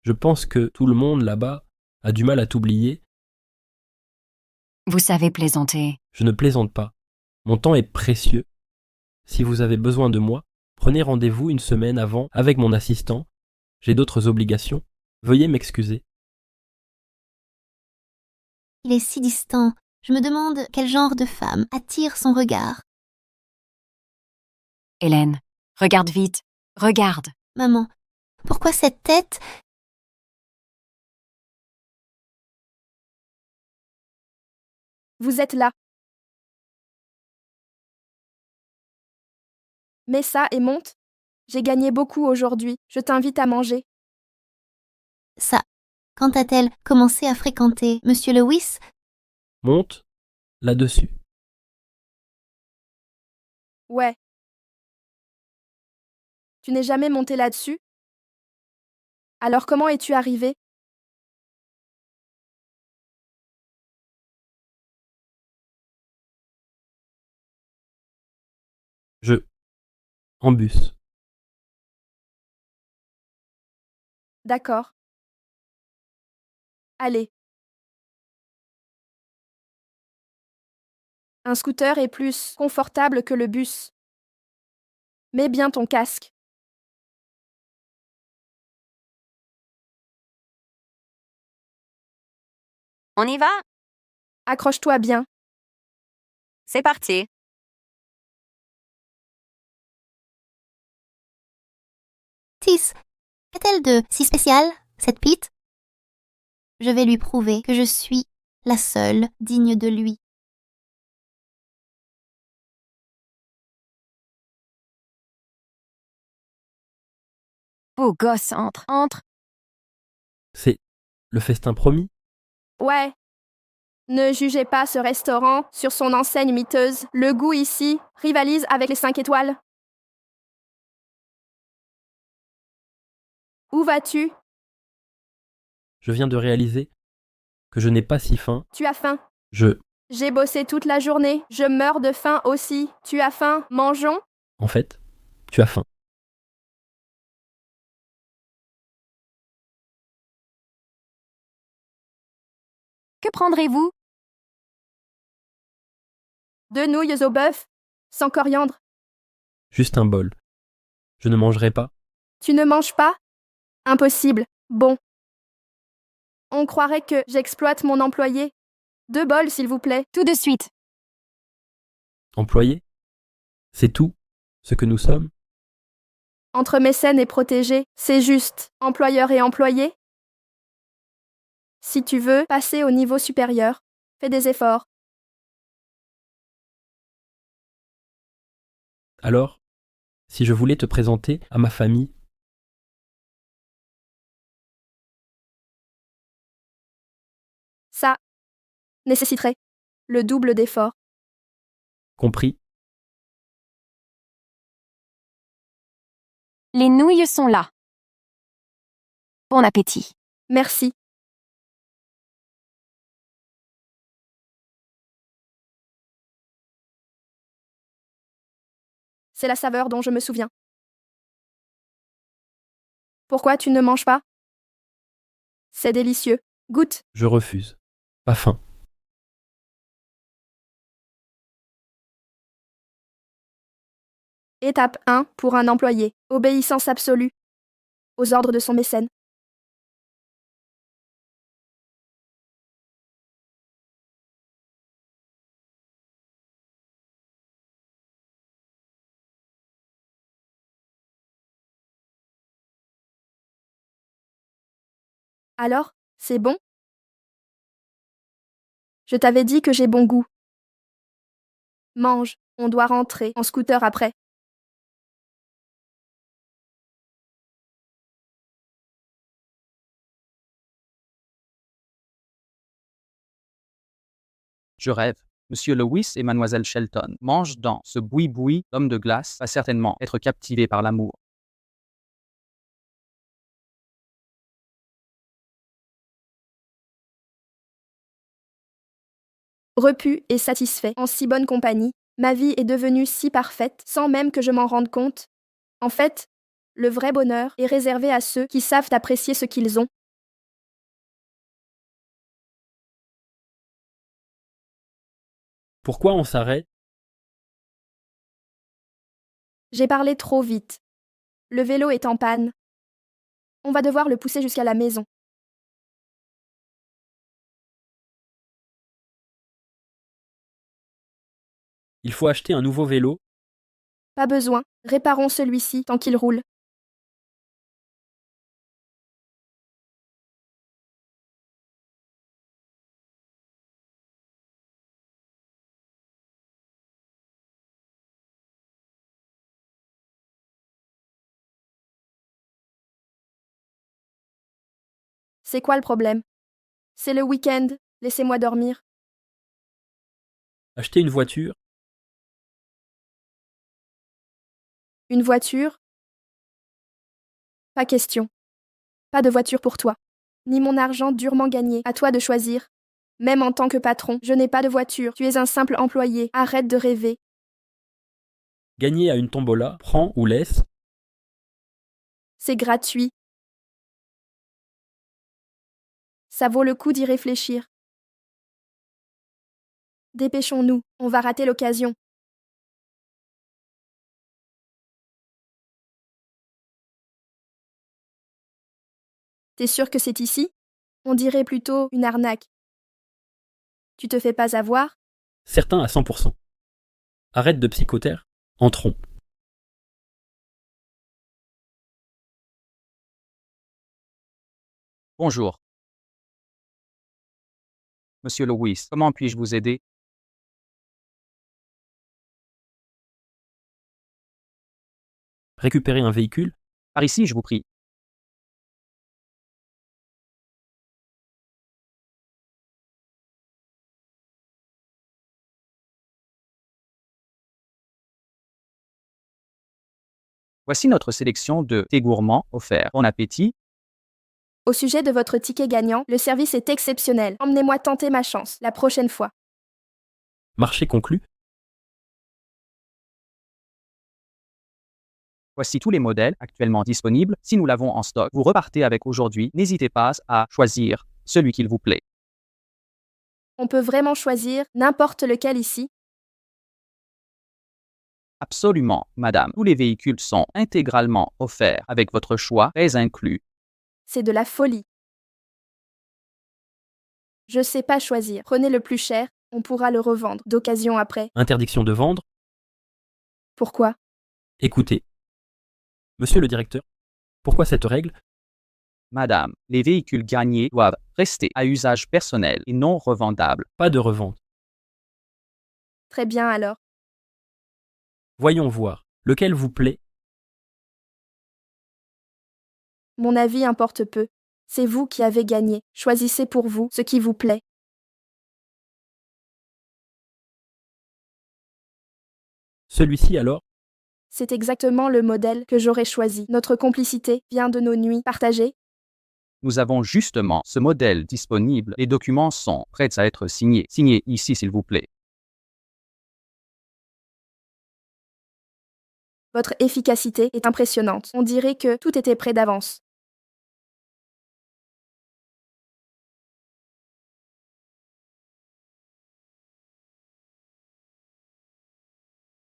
Je pense que tout le monde là-bas a du mal à t'oublier. Vous savez plaisanter. Je ne plaisante pas. Mon temps est précieux. Si vous avez besoin de moi, prenez rendez-vous une semaine avant avec mon assistant. J'ai d'autres obligations. Veuillez m'excuser. Il est si distant. Je me demande quel genre de femme attire son regard. Hélène, regarde vite. Regarde. Maman, pourquoi cette tête? Vous êtes là. Mets ça et monte. J'ai gagné beaucoup aujourd'hui. Je t'invite à manger. Ça. Quand a-t-elle commencé à fréquenter Monsieur Lewis? Monte là-dessus. Ouais. Tu n'es jamais monté là-dessus? Alors comment es-tu arrivé? En bus. D'accord. Allez. Un scooter est plus confortable que le bus. Mets bien ton casque. On y va? Accroche-toi bien. C'est parti. Tis, qu'a-t-elle de si spécial, cette Pete? Je vais lui prouver que je suis la seule digne de lui. Beau gosse, entre. C'est le festin promis. Ouais. Ne jugez pas ce restaurant sur son enseigne miteuse. Le goût ici rivalise avec les 5 étoiles. Où vas-tu? Je viens de réaliser que je n'ai pas si faim. Tu as faim. Je J'ai bossé toute la journée. Je meurs de faim aussi. Tu as faim? Mangeons. En fait, tu as faim. Que prendrez-vous? 2 nouilles au bœuf, sans coriandre. Juste un bol. Je ne mangerai pas. Tu ne manges pas? Impossible. Bon. On croirait que j'exploite mon employé. 2 bols, s'il vous plaît. Tout de suite. Employé? C'est tout ce que nous sommes? Entre mécène et protégé, c'est juste. Employeur et employé? Si tu veux passer au niveau supérieur, fais des efforts. Alors, si je voulais te présenter à ma famille, Ça nécessiterait le double d'efforts. compris? Les nouilles sont là. Bon appétit. Merci. C'est la saveur dont je me souviens. Pourquoi tu ne manges pas? C'est délicieux. Goûte. Je refuse. Pas faim. Étape 1 pour un employé. Obéissance absolue. Aux ordres de son mécène. Alors, c'est bon? Je t'avais dit que j'ai bon goût. Mange, on doit rentrer en scooter après. Je rêve. Monsieur Lewis et Mademoiselle Shelton mangent dans ce boui-boui d'homme de glace, va certainement être captivé par l'amour. Repu et satisfait, en si bonne compagnie, ma vie est devenue si parfaite, sans même que je m'en rende compte. En fait, le vrai bonheur est réservé à ceux qui savent apprécier ce qu'ils ont. Pourquoi on s'arrête? J'ai parlé trop vite. Le vélo est en panne. On va devoir le pousser jusqu'à la maison. Il faut acheter un nouveau vélo. Pas besoin, réparons celui-ci tant qu'il roule. C'est quoi le problème? C'est le week-end, laissez-moi dormir. Acheter une voiture. Une voiture? Pas question. Pas de voiture pour toi. Ni mon argent durement gagné, à toi de choisir. Même en tant que patron, je n'ai pas de voiture, tu es un simple employé, arrête de rêver. Gagner à une tombola. Prends ou laisse. C'est gratuit. Ça vaut le coup d'y réfléchir. Dépêchons-nous, on va rater l'occasion. T'es sûr que c'est ici? On dirait plutôt une arnaque. Tu te fais pas avoir? Certain à 100%. Arrête de psychotaire. Entrons. Bonjour. Monsieur Lewis, comment puis-je vous aider? Récupérer un véhicule. Par ici, je vous prie. Voici notre sélection de thés gourmands offerts. Bon appétit. Au sujet de votre ticket gagnant, le service est exceptionnel. Emmenez-moi tenter ma chance, la prochaine fois. Marché conclu. Voici tous les modèles actuellement disponibles. Si nous l'avons en stock, vous repartez avec aujourd'hui. N'hésitez pas à choisir celui qu'il vous plaît. On peut vraiment choisir n'importe lequel ici. Absolument, madame. Tous les véhicules sont intégralement offerts avec votre choix, frais inclus. C'est de la folie. Je sais pas choisir. Prenez le plus cher, on pourra le revendre d'occasion après. Interdiction de vendre. Pourquoi? Écoutez. Monsieur le directeur, pourquoi cette règle? Madame, les véhicules gagnés doivent rester à usage personnel et non revendables. Pas de revente. Très bien alors. Voyons voir. Lequel vous plaît? Mon avis importe peu. C'est vous qui avez gagné. Choisissez pour vous ce qui vous plaît. Celui-ci alors? C'est exactement le modèle que j'aurais choisi. Notre complicité vient de nos nuits partagées. Nous avons justement ce modèle disponible. Les documents sont prêts à être signés. Signez ici, s'il vous plaît. Votre efficacité est impressionnante. On dirait que tout était prêt d'avance.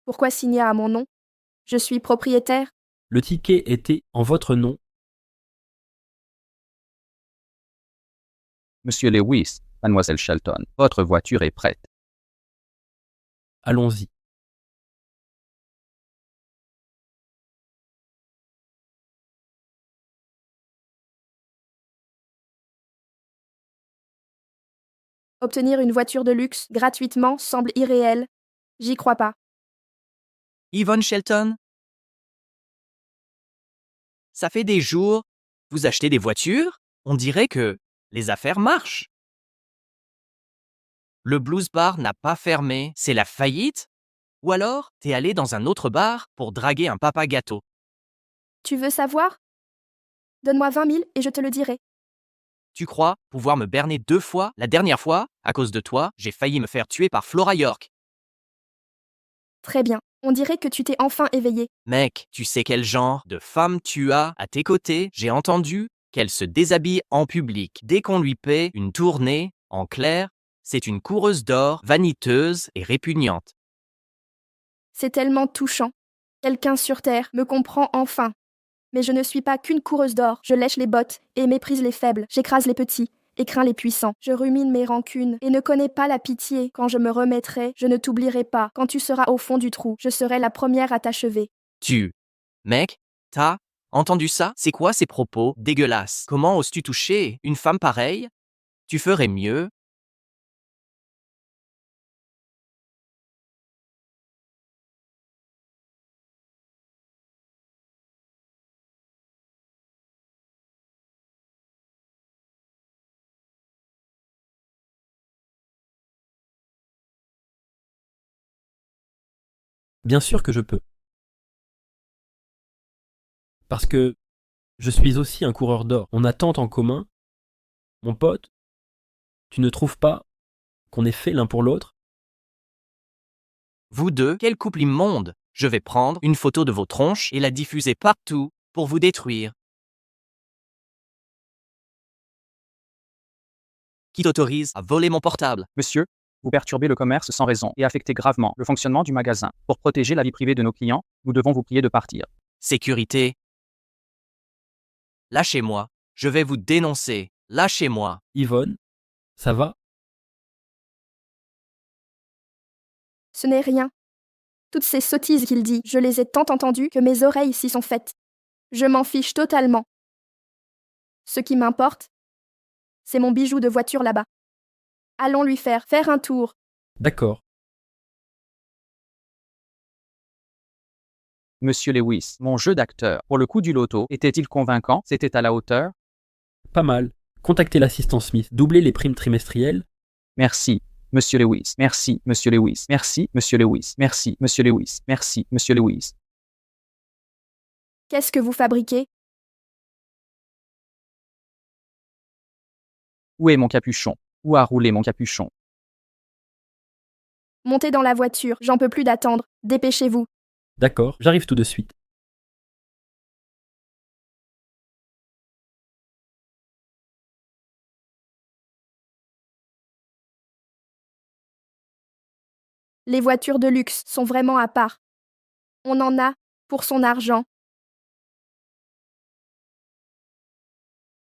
Pourquoi signer à mon nom? Je suis propriétaire. Le ticket était en votre nom. Monsieur Lewis, mademoiselle Shelton, votre voiture est prête. Allons-y. Obtenir une voiture de luxe gratuitement semble irréel. J'y crois pas. Yvonne Shelton? Ça fait des jours. Vous achetez des voitures? On dirait que les affaires marchent. Le Blues Bar n'a pas fermé, c'est la faillite? Ou alors, t'es allé dans un autre bar pour draguer un papa gâteau? Tu veux savoir? Donne-moi 20 000 et je te le dirai. Tu crois pouvoir me berner 2 fois? La dernière fois, à cause de toi, j'ai failli me faire tuer par Flora York. Très bien. On dirait que tu t'es enfin éveillé. Mec, tu sais quel genre de femme tu as à tes côtés? J'ai entendu qu'elle se déshabille en public dès qu'on lui paie une tournée. En clair, c'est une coureuse d'or, vaniteuse et répugnante. C'est tellement touchant. Quelqu'un sur Terre me comprend enfin. Mais je ne suis pas qu'une coureuse d'or. Je lèche les bottes et méprise les faibles. J'écrase les petits et crains les puissants. Je rumine mes rancunes et ne connais pas la pitié. Quand je me remettrai, je ne t'oublierai pas. Quand tu seras au fond du trou, je serai la première à t'achever. Mec, t'as entendu ça? C'est quoi ces propos dégueulasses? Comment oses-tu toucher une femme pareille? Tu ferais mieux. Bien sûr que je peux. Parce que je suis aussi un coureur d'or. On a tant en commun. Mon pote, tu ne trouves pas qu'on est fait l'un pour l'autre? Vous deux, quel couple immonde! Je vais prendre une photo de vos tronches et la diffuser partout pour vous détruire. Qui t'autorise à voler mon portable? Monsieur, vous perturbez le commerce sans raison et affectez gravement le fonctionnement du magasin. Pour protéger la vie privée de nos clients, nous devons vous prier de partir. Sécurité. Lâchez-moi. Je vais vous dénoncer. Lâchez-moi. Yvonne, ça va? Ce n'est rien. Toutes ces sottises qu'il dit, je les ai tant entendues que mes oreilles s'y sont faites. Je m'en fiche totalement. Ce qui m'importe, c'est mon bijou de voiture là-bas. Allons lui faire un tour. D'accord. Monsieur Lewis, mon jeu d'acteur pour le coup du loto était-il convaincant? C'était à la hauteur? Pas mal. Contactez l'assistant Smith. Doublez les primes trimestrielles. Merci, Monsieur Lewis. Merci, Monsieur Lewis. Merci, Monsieur Lewis. Merci, Monsieur Lewis. Merci, Monsieur Lewis. Qu'est-ce que vous fabriquez? Où est mon capuchon? Où a roulé mon capuchon? Montez dans la voiture, j'en peux plus d'attendre. Dépêchez-vous. D'accord, j'arrive tout de suite. Les voitures de luxe sont vraiment à part. On en a pour son argent.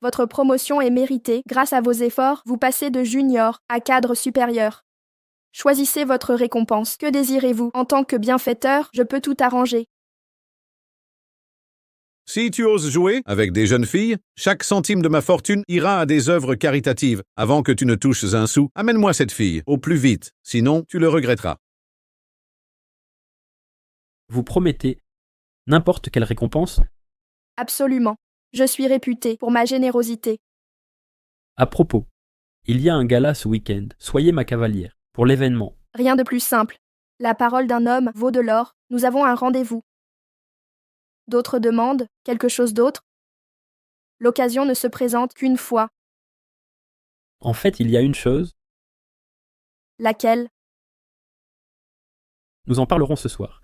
Votre promotion est méritée. Grâce à vos efforts, vous passez de junior à cadre supérieur. Choisissez votre récompense. Que désirez-vous? En tant que bienfaiteur, je peux tout arranger. Si tu oses jouer avec des jeunes filles, chaque centime de ma fortune ira à des œuvres caritatives. Avant que tu ne touches un sou, amène-moi cette fille, au plus vite. Sinon, tu le regretteras. Vous promettez n'importe quelle récompense? Absolument. Je suis réputée pour ma générosité. À propos, il y a un gala ce week-end. Soyez ma cavalière pour l'événement. Rien de plus simple. La parole d'un homme vaut de l'or. Nous avons un rendez-vous. D'autres demandes? Quelque chose d'autre? L'occasion ne se présente qu'une fois. En fait, il y a une chose. Laquelle? Nous en parlerons ce soir.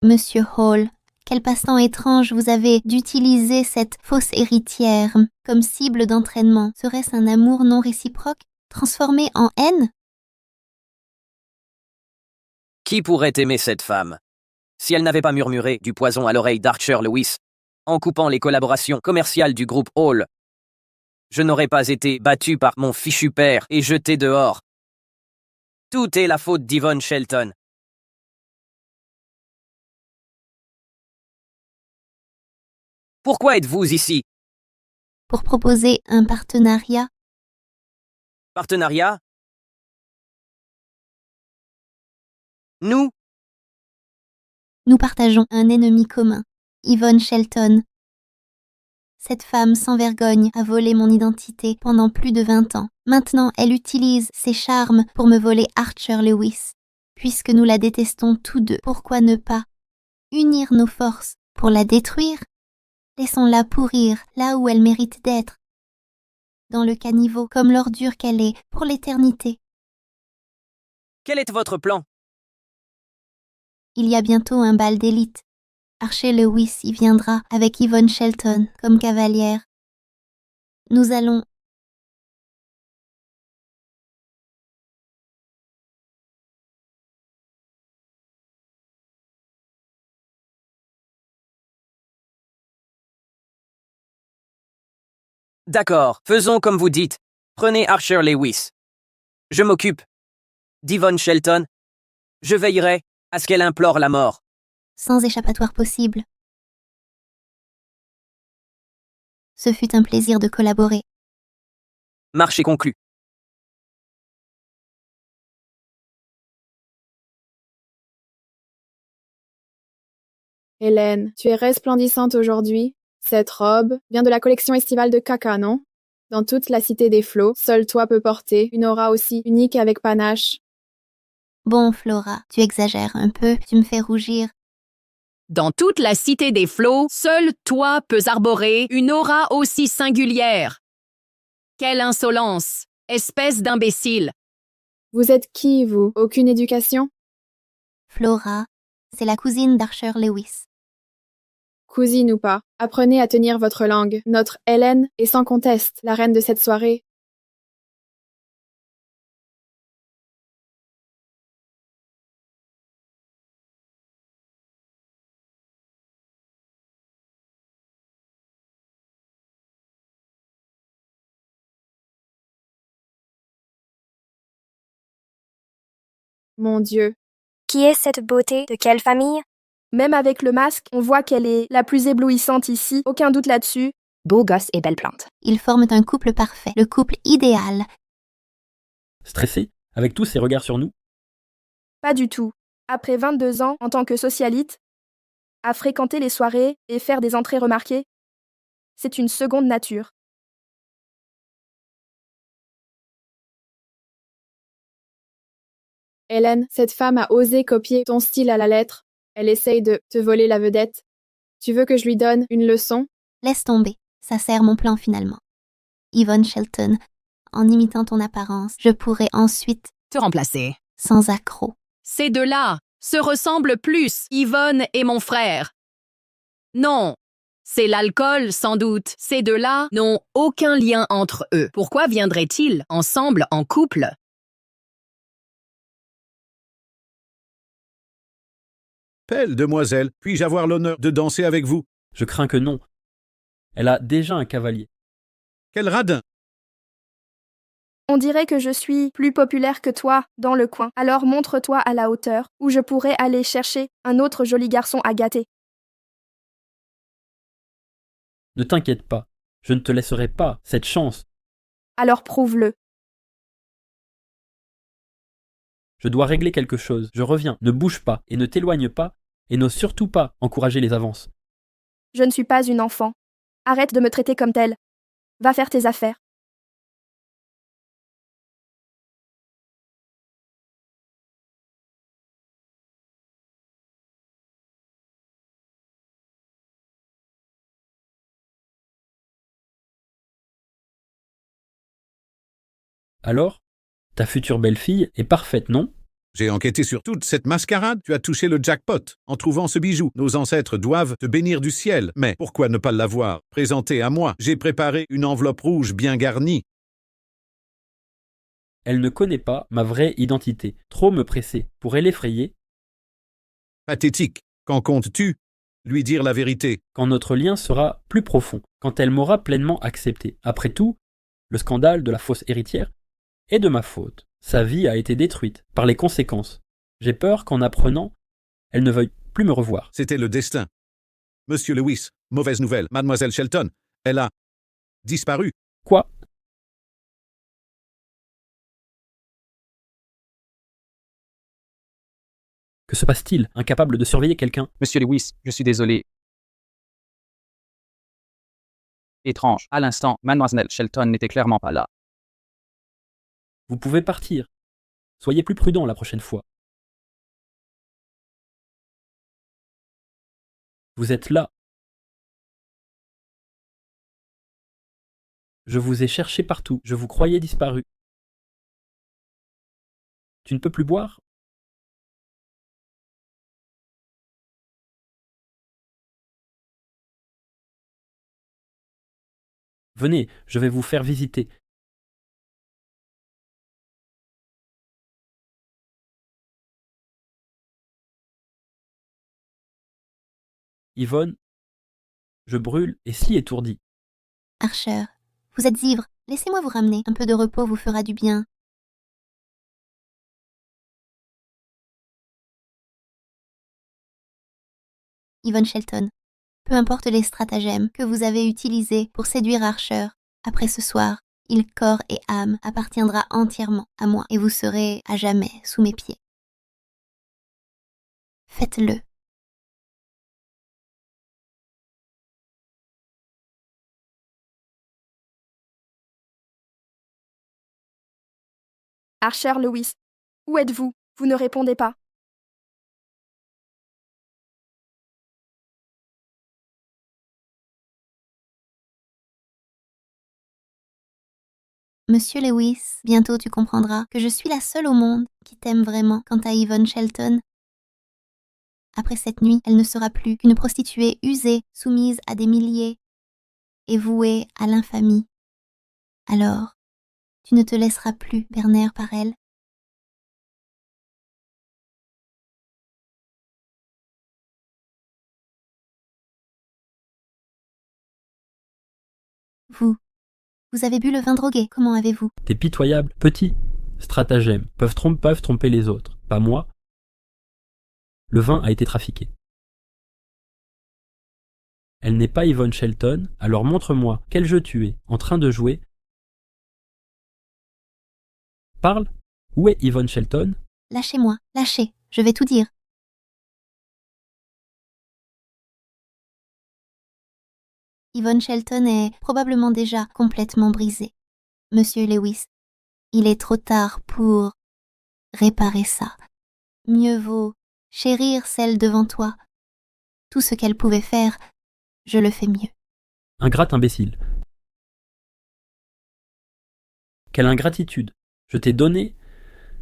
Monsieur Hall, quel passe-temps étrange vous avez d'utiliser cette fausse héritière comme cible d'entraînement. Serait-ce un amour non réciproque, transformé en haine? Qui pourrait aimer cette femme? Si elle n'avait pas murmuré du poison à l'oreille d'Archer Lewis, en coupant les collaborations commerciales du groupe Hall, je n'aurais pas été battu par mon fichu père et jeté dehors. Tout est la faute d'Yvonne Shelton. Pourquoi êtes-vous ici? Pour proposer un partenariat. Partenariat? Nous partageons un ennemi commun, Yvonne Shelton. Cette femme sans vergogne a volé mon identité pendant plus de 20 ans. Maintenant, elle utilise ses charmes pour me voler Archer Lewis. Puisque nous la détestons tous deux, pourquoi ne pas unir nos forces pour la détruire? Laissons-la pourrir là où elle mérite d'être. Dans le caniveau, comme l'ordure qu'elle est, pour l'éternité. Quel est votre plan? Il y a bientôt un bal d'élite. Archer Lewis y viendra avec Yvonne Shelton comme cavalière. Nous allons... D'accord, faisons comme vous dites. Prenez Archer Lewis. Je m'occupe d'Yvonne Shelton. Je veillerai à ce qu'elle implore la mort. Sans échappatoire possible. Ce fut un plaisir de collaborer. Marché conclu. Hélène, tu es resplendissante aujourd'hui. Cette robe vient de la collection estivale de Kaka, non? Dans toute la cité des flots, seul toi peux porter une aura aussi unique avec panache. Bon, Flora, tu exagères un peu, tu me fais rougir. Dans toute la cité des flots, seul toi peux arborer une aura aussi singulière. Quelle insolence! Espèce d'imbécile! Vous êtes qui, vous? Aucune éducation? Flora, c'est la cousine d'Archer Lewis. Cousine ou pas, apprenez à tenir votre langue. Notre Hélène est sans conteste la reine de cette soirée. Mon Dieu. Qui est cette beauté? De quelle famille? Même avec le masque, on voit qu'elle est la plus éblouissante ici, aucun doute là-dessus. Beau gosse et belle plante. Ils forment un couple parfait, le couple idéal. Stressé, avec tous ces regards sur nous? Pas du tout. Après 22 ans en tant que socialite, à fréquenter les soirées et faire des entrées remarquées, c'est une seconde nature. Hélène, cette femme a osé copier ton style à la lettre. Elle essaye de te voler la vedette. Tu veux que je lui donne une leçon? Laisse tomber, ça sert mon plan finalement. Yvonne Shelton, en imitant ton apparence, je pourrais ensuite Te remplacer. sans accroc. Ces deux-là se ressemblent plus, Yvonne et mon frère. Non, c'est l'alcool sans doute. Ces deux-là n'ont aucun lien entre eux. Pourquoi viendraient-ils ensemble en couple? Belle demoiselle, puis-je avoir l'honneur de danser avec vous? Je crains que non. Elle a déjà un cavalier. Quel radin! On dirait que je suis plus populaire que toi dans le coin. Alors montre-toi à la hauteur, où je pourrais aller chercher un autre joli garçon à gâter. Ne t'inquiète pas, je ne te laisserai pas cette chance. Alors prouve-le. Je dois régler quelque chose. Je reviens. Ne bouge pas et ne t'éloigne pas et n'ose surtout pas encourager les avances. Je ne suis pas une enfant. Arrête de me traiter comme telle. Va faire tes affaires. Alors, ta future belle-fille est parfaite, non? J'ai enquêté sur toute cette mascarade. Tu as touché le jackpot en trouvant ce bijou. Nos ancêtres doivent te bénir du ciel. Mais pourquoi ne pas l'avoir présenté à moi? J'ai préparé une enveloppe rouge bien garnie. Elle ne connaît pas ma vraie identité. Trop me presser. Pourrait l'effrayer. Pathétique. Qu'en comptes-tu? Lui dire la vérité. Quand notre lien sera plus profond. Quand elle m'aura pleinement accepté. Après tout, le scandale de la fausse héritière est de ma faute. Sa vie a été détruite par les conséquences. J'ai peur qu'en apprenant, elle ne veuille plus me revoir. C'était le destin. Monsieur Lewis, mauvaise nouvelle. Mademoiselle Shelton, elle a disparu. Quoi? Que se passe-t-il? Incapable de surveiller quelqu'un? Monsieur Lewis, je suis désolé. Étrange. À l'instant, Mademoiselle Shelton n'était clairement pas là. Vous pouvez partir. Soyez plus prudent la prochaine fois. Vous êtes là. Je vous ai cherché partout. Je vous croyais disparu. Tu ne peux plus boire? Venez, je vais vous faire visiter. Yvonne, je brûle et si étourdi. Archer, vous êtes ivre. Laissez-moi vous ramener. Un peu de repos vous fera du bien. Yvonne Shelton, peu importe les stratagèmes que vous avez utilisés pour séduire Archer, après ce soir, il corps et âme appartiendra entièrement à moi et vous serez à jamais sous mes pieds. Faites-le. Archer Lewis, où êtes-vous? Vous ne répondez pas. Monsieur Lewis, bientôt tu comprendras que je suis la seule au monde qui t'aime vraiment. Quant à Yvonne Shelton, après cette nuit, elle ne sera plus qu'une prostituée usée, soumise à des milliers et vouée à l'infamie. Alors, tu ne te laisseras plus berner par elle. Vous avez bu le vin drogué, comment avez-vous? T'es pitoyable, petit. Stratagèmes peuvent tromper les autres, pas moi. Le vin a été trafiqué. Elle n'est pas Yvonne Shelton, alors montre-moi quel jeu tu es en train de jouer. Parle. Où est Yvonne Shelton? Lâchez-moi, lâchez, je vais tout dire. Yvonne Shelton est probablement déjà complètement brisée. Monsieur Lewis, il est trop tard pour... réparer ça. Mieux vaut chérir celle devant toi. Tout ce qu'elle pouvait faire, je le fais mieux. Ingrate imbécile. Quelle ingratitude. Je t'ai donné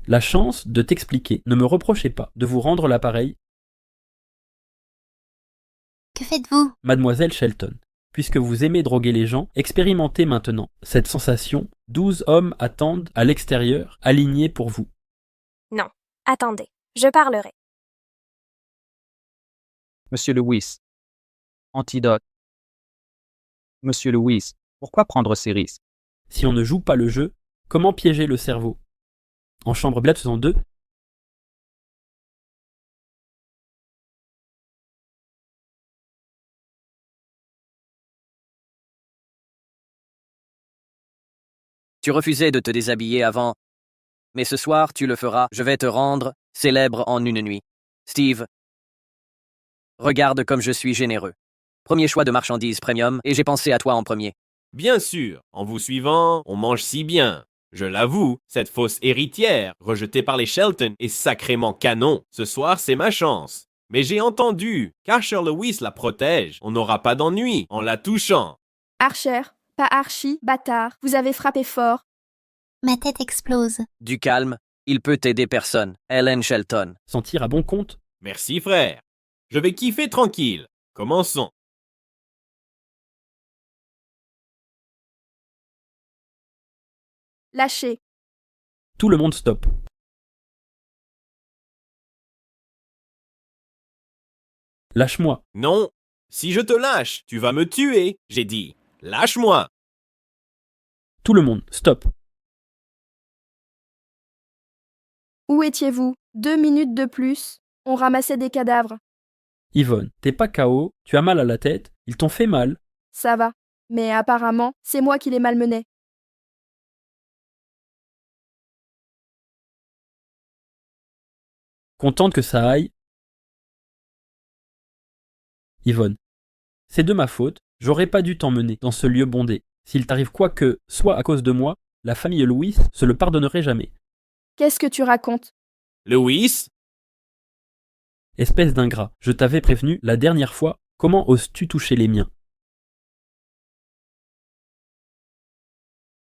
la chance de t'expliquer. Ne me reprochez pas de vous rendre l'appareil, Que faites-vous? Mademoiselle Shelton. Puisque vous aimez droguer les gens, expérimentez maintenant cette sensation. 12 hommes attendent à l'extérieur, alignés pour vous. Non. Attendez. Je parlerai. Monsieur Lewis. Antidote. Monsieur Lewis, pourquoi prendre ces risques? Si on ne joue pas le jeu, comment piéger le cerveau? En chambre Bled 62, Tu refusais de te déshabiller avant. Mais ce soir, tu le feras. Je vais te rendre célèbre en une nuit. Steve, regarde comme je suis généreux. Premier choix de marchandises premium, et j'ai pensé à toi en premier. Bien sûr, en vous suivant, on mange si bien. Je l'avoue, cette fausse héritière, rejetée par les Shelton, est sacrément canon. Ce soir, c'est ma chance. Mais j'ai entendu qu'Archer Lewis la protège. On n'aura pas d'ennui en la touchant. Archer, pas Archie, bâtard, vous avez frappé fort. Ma tête explose. Du calme, il peut t'aider personne. Ellen Shelton. s'en tire à bon compte. Merci frère. Je vais kiffer tranquille. Commençons. Lâchez. Tout le monde stoppe. Lâche-moi. Non. Si je te lâche, tu vas me tuer. J'ai dit, lâche-moi. Tout le monde stop. Où étiez-vous? 2 minutes de plus. On ramassait des cadavres. Yvonne, t'es pas KO, tu as mal à la tête, ils t'ont fait mal. Ça va. Mais apparemment, c'est moi qui les malmenais. Contente que ça aille. Yvonne, c'est de ma faute, j'aurais pas dû t'emmener dans ce lieu bondé. S'il t'arrive quoi que soit à cause de moi, la famille Louis se le pardonnerait jamais. Qu'est-ce que tu racontes? Louis? Espèce d'ingrat, je t'avais prévenu la dernière fois, comment oses-tu toucher les miens?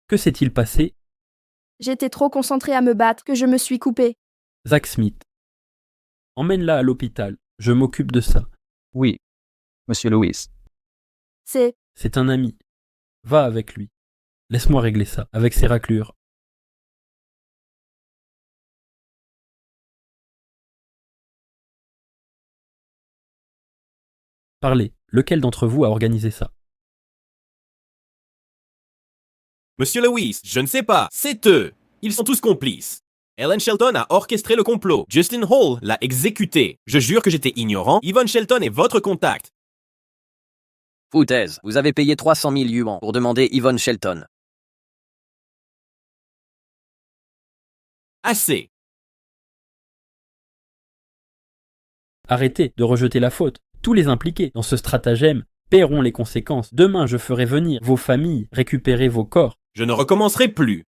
Que s'est-il passé? J'étais trop concentrée à me battre que je me suis coupée. Zach Smith. Emmène-la à l'hôpital, je m'occupe de ça. Oui, monsieur Lewis. C'est un ami. Va avec lui. Laisse-moi régler ça, avec ses raclures. Parlez, lequel d'entre vous a organisé ça? Monsieur Lewis, je ne sais pas. C'est eux. Ils sont tous complices. Ellen Shelton a orchestré le complot. Justin Hall l'a exécuté. Je jure que j'étais ignorant. Yvonne Shelton est votre contact. Foutaise, vous avez payé 300 000 yuans pour demander Yvonne Shelton. Assez. Arrêtez de rejeter la faute. Tous les impliqués dans ce stratagème paieront les conséquences. Demain, je ferai venir vos familles récupérer vos corps. Je ne recommencerai plus.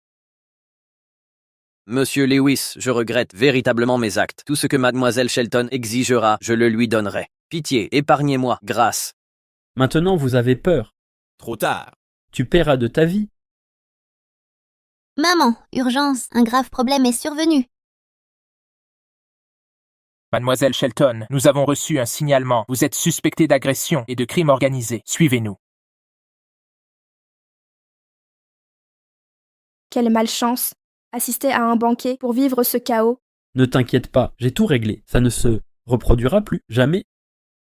Monsieur Lewis, je regrette véritablement mes actes. Tout ce que mademoiselle Shelton exigera, je le lui donnerai. Pitié, épargnez-moi, grâce. Maintenant, vous avez peur. Trop tard. Tu paieras de ta vie. Maman, urgence, un grave problème est survenu. Mademoiselle Shelton, nous avons reçu un signalement. Vous êtes suspectée d'agression et de crime organisé. Suivez-nous. Quelle malchance. Assister à un banquet pour vivre ce chaos. Ne t'inquiète pas, j'ai tout réglé. Ça ne se reproduira plus, jamais.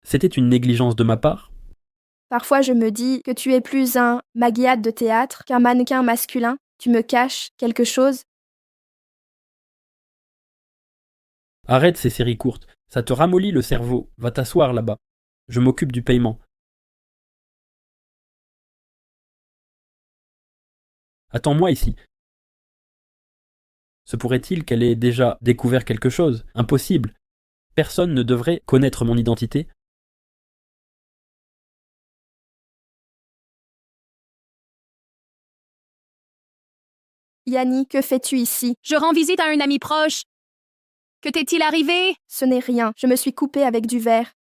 C'était une négligence de ma part. Parfois je me dis que tu es plus un maguillade de théâtre qu'un mannequin masculin. Tu me caches quelque chose. Arrête ces séries courtes, ça te ramollit le cerveau. Va t'asseoir là-bas. Je m'occupe du paiement. Attends-moi ici. Se pourrait-il qu'elle ait déjà découvert quelque chose? Impossible. Personne ne devrait connaître mon identité. Yanni, que fais-tu ici? Je rends visite à un ami proche. Que t'est-il arrivé? Ce n'est rien, je me suis coupée avec du verre.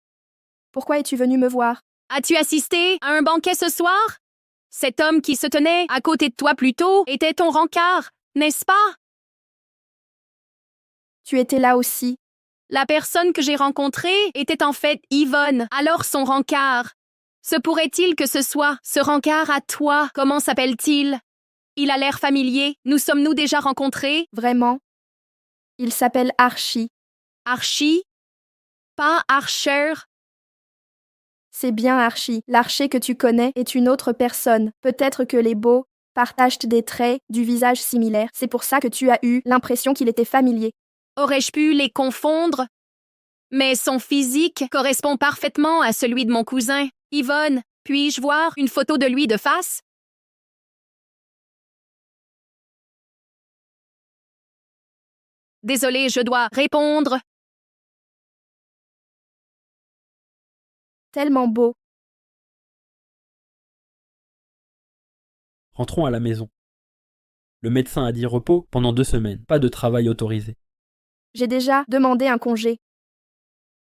Pourquoi es-tu venu me voir? As-tu assisté à un banquet ce soir? Cet homme qui se tenait à côté de toi plus tôt était ton rencard, n'est-ce pas? Tu étais là aussi. La personne que j'ai rencontrée était en fait Yvonne, alors son rencard. Se pourrait-il que ce soit ce rencard à toi? Comment s'appelle-t-il? Il a l'air familier. Nous sommes-nous déjà rencontrés? Vraiment? Il s'appelle Archie. Archie? Pas Archer? C'est bien Archie. L'archer que tu connais est une autre personne. Peut-être que les beaux partagent des traits du visage similaires. C'est pour ça que tu as eu l'impression qu'il était familier. Aurais-je pu les confondre? Mais son physique correspond parfaitement à celui de mon cousin. Yvonne, puis-je voir une photo de lui de face? Désolé, je dois répondre. Tellement beau. Rentrons à la maison. Le médecin a dit repos pendant 2 semaines, pas de travail autorisé. J'ai déjà demandé un congé.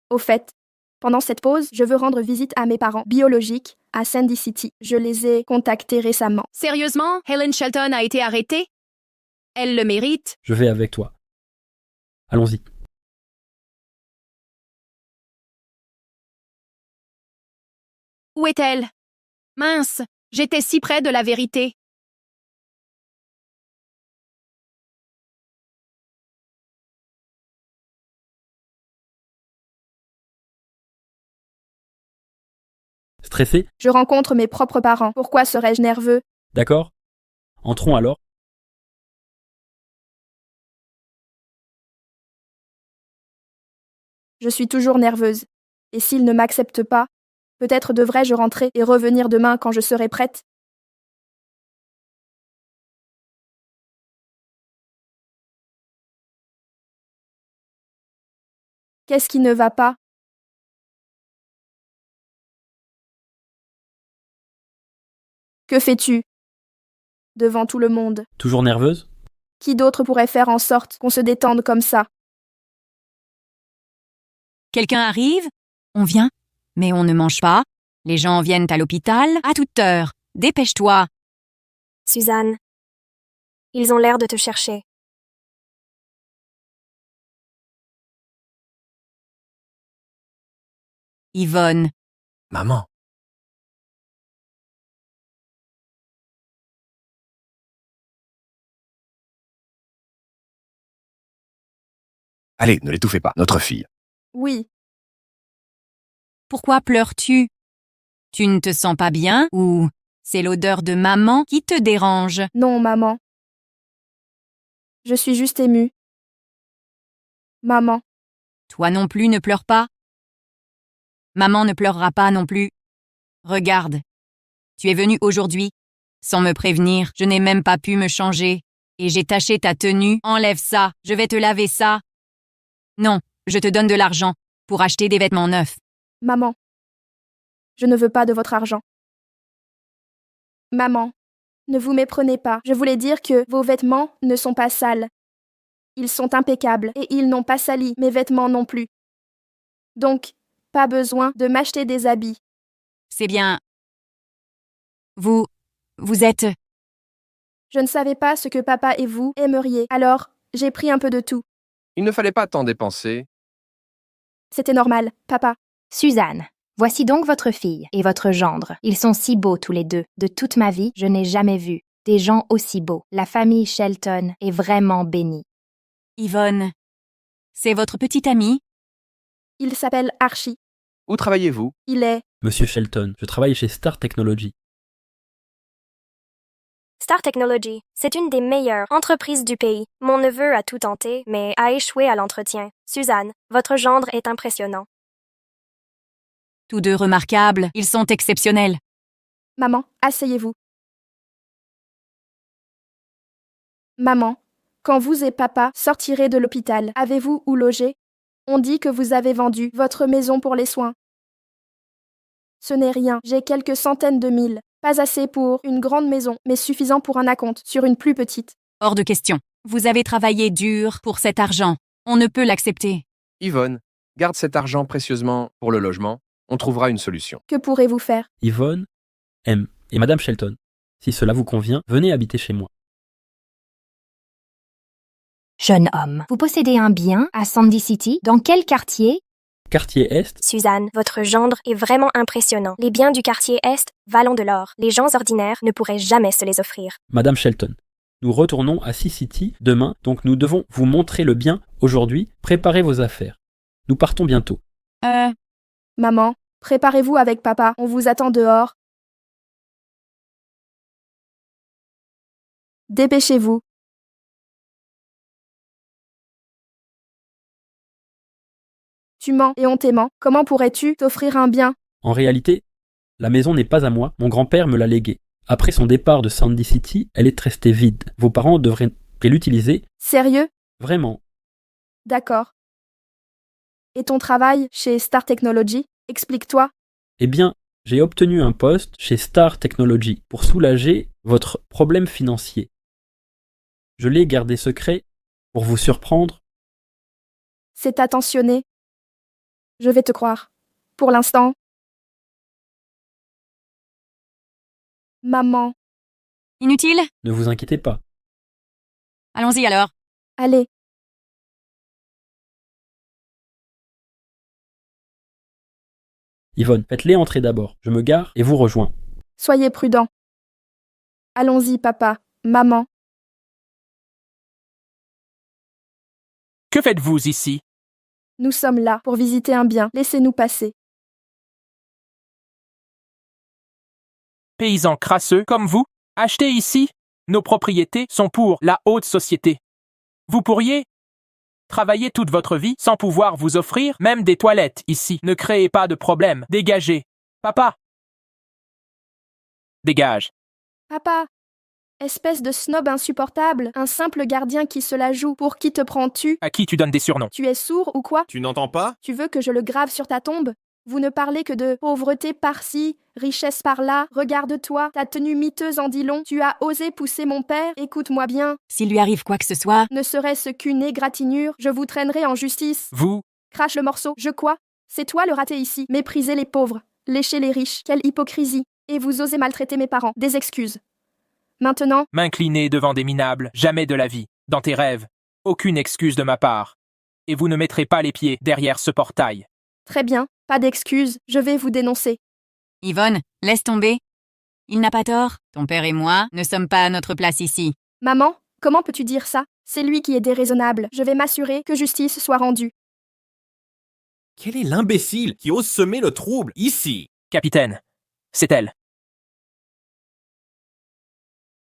Au fait, pendant cette pause, je veux rendre visite à mes parents biologiques à Sandy City. Je les ai contactés récemment. Sérieusement, Helen Shelton a été arrêtée? Elle le mérite. Je vais avec toi. Allons-y. Où est-elle? Mince, j'étais si près de la vérité. Stressé? Je rencontre mes propres parents. Pourquoi serais-je nerveux? D'accord? Entrons alors. Je suis toujours nerveuse. Et s'ils ne m'acceptent pas, peut-être devrais-je rentrer et revenir demain quand je serai prête? Qu'est-ce qui ne va pas? Que fais-tu? Devant tout le monde. Toujours nerveuse? Qui d'autre pourrait faire en sorte qu'on se détende comme ça? Quelqu'un arrive? On vient? Mais on ne mange pas. Les gens viennent à l'hôpital à toute heure. Dépêche-toi. Suzanne. Ils ont l'air de te chercher. Yvonne. Maman. Allez, ne l'étouffez pas, notre fille. Oui. Pourquoi pleures-tu? Tu ne te sens pas bien ou c'est l'odeur de maman qui te dérange? Non, maman. Je suis juste émue. Maman. Toi non plus ne pleure pas. Maman ne pleurera pas non plus. Regarde. Tu es venu aujourd'hui. Sans me prévenir, je n'ai même pas pu me changer. Et j'ai taché ta tenue. Enlève ça, je vais te laver ça. Non, je te donne de l'argent pour acheter des vêtements neufs. Maman. Je ne veux pas de votre argent. Maman. Ne vous méprenez pas. Je voulais dire que vos vêtements ne sont pas sales. Ils sont impeccables et ils n'ont pas sali mes vêtements non plus. Donc, pas besoin de m'acheter des habits. C'est bien. Vous êtes... Je ne savais pas ce que papa et vous aimeriez, alors j'ai pris un peu de tout. Il ne fallait pas tant dépenser. C'était normal, papa. Suzanne, voici donc votre fille et votre gendre. Ils sont si beaux tous les deux. De toute ma vie, je n'ai jamais vu des gens aussi beaux. La famille Shelton est vraiment bénie. Yvonne, c'est votre petite amie? Il s'appelle Archie. Où travaillez-vous? Il est... Monsieur Shelton, je travaille chez Star Technology. Star Technology, c'est une des meilleures entreprises du pays. Mon neveu a tout tenté, mais a échoué à l'entretien. Suzanne, votre gendre est impressionnant. Tous deux remarquables, ils sont exceptionnels. Maman, asseyez-vous. Maman, quand vous et papa sortirez de l'hôpital, avez-vous où loger? On dit que vous avez vendu votre maison pour les soins. Ce n'est rien, j'ai quelques centaines de mille. Pas assez pour une grande maison, mais suffisant pour un acompte sur une plus petite. Hors de question. Vous avez travaillé dur pour cet argent. On ne peut l'accepter. Yvonne, garde cet argent précieusement pour le logement. On trouvera une solution. Que pourrez-vous faire? Yvonne, M et Madame Shelton. Si cela vous convient, venez habiter chez moi. Jeune homme, vous possédez un bien à Sandy City. Dans quel quartier? Quartier Est. Suzanne, votre gendre est vraiment impressionnant. Les biens du quartier Est valent de l'or. Les gens ordinaires ne pourraient jamais se les offrir. Madame Shelton, nous retournons à Sea City demain, donc nous devons vous montrer le bien aujourd'hui. Préparez vos affaires. Nous partons bientôt. Maman, préparez-vous avec papa. On vous attend dehors. Dépêchez-vous. Tu mens et on t'aimant. Comment pourrais-tu t'offrir un bien? En réalité, la maison n'est pas à moi. Mon grand-père me l'a léguée. Après son départ de Sandy City, elle est restée vide. Vos parents devraient l'utiliser. Sérieux? Vraiment. D'accord. Et ton travail chez Star Technology? Explique-toi. Eh bien, j'ai obtenu un poste chez Star Technology pour soulager votre problème financier. Je l'ai gardé secret pour vous surprendre. C'est attentionné. Je vais te croire. Pour l'instant. Maman. Inutile? Ne vous inquiétez pas. Allons-y alors. Allez. Yvonne, faites-les entrer d'abord. Je me gare et vous rejoins. Soyez prudents. Allons-y, papa, maman. Que faites-vous ici? Nous sommes là pour visiter un bien. Laissez-nous passer. Paysans crasseux comme vous, achetez ici. Nos propriétés sont pour la haute société. Vous pourriez travailler toute votre vie sans pouvoir vous offrir même des toilettes ici. Ne créez pas de problème. Dégagez. Papa. Dégage. Papa. Espèce de snob insupportable, un simple gardien qui se la joue. Pour qui te prends-tu? À qui tu donnes des surnoms? Tu es sourd ou quoi? Tu n'entends pas? Tu veux que je le grave sur ta tombe? Vous ne parlez que de pauvreté par-ci, richesse par-là. Regarde-toi, ta tenue miteuse en dit long. Tu as osé pousser mon père? Écoute-moi bien. S'il lui arrive quoi que ce soit... Ne serait-ce qu'une égratignure, je vous traînerai en justice. Vous? Crache le morceau. Je quoi? C'est toi le raté ici. Mépriser les pauvres, lécher les riches. Quelle hypocrisie. Et vous osez maltraiter mes parents. Des excuses. Maintenant, M'incliner devant des minables, jamais de la vie. Dans tes rêves, aucune excuse de ma part. Et vous ne mettrez pas les pieds derrière ce portail. très bien, pas d'excuses, je vais vous dénoncer. Yvonne, laisse tomber. Il n'a pas tort. Ton père et moi ne sommes pas à notre place ici. Maman, comment peux-tu dire ça? C'est lui qui est déraisonnable. Je vais m'assurer que justice soit rendue. Quel est l'imbécile qui ose semer le trouble ici? Capitaine, c'est elle.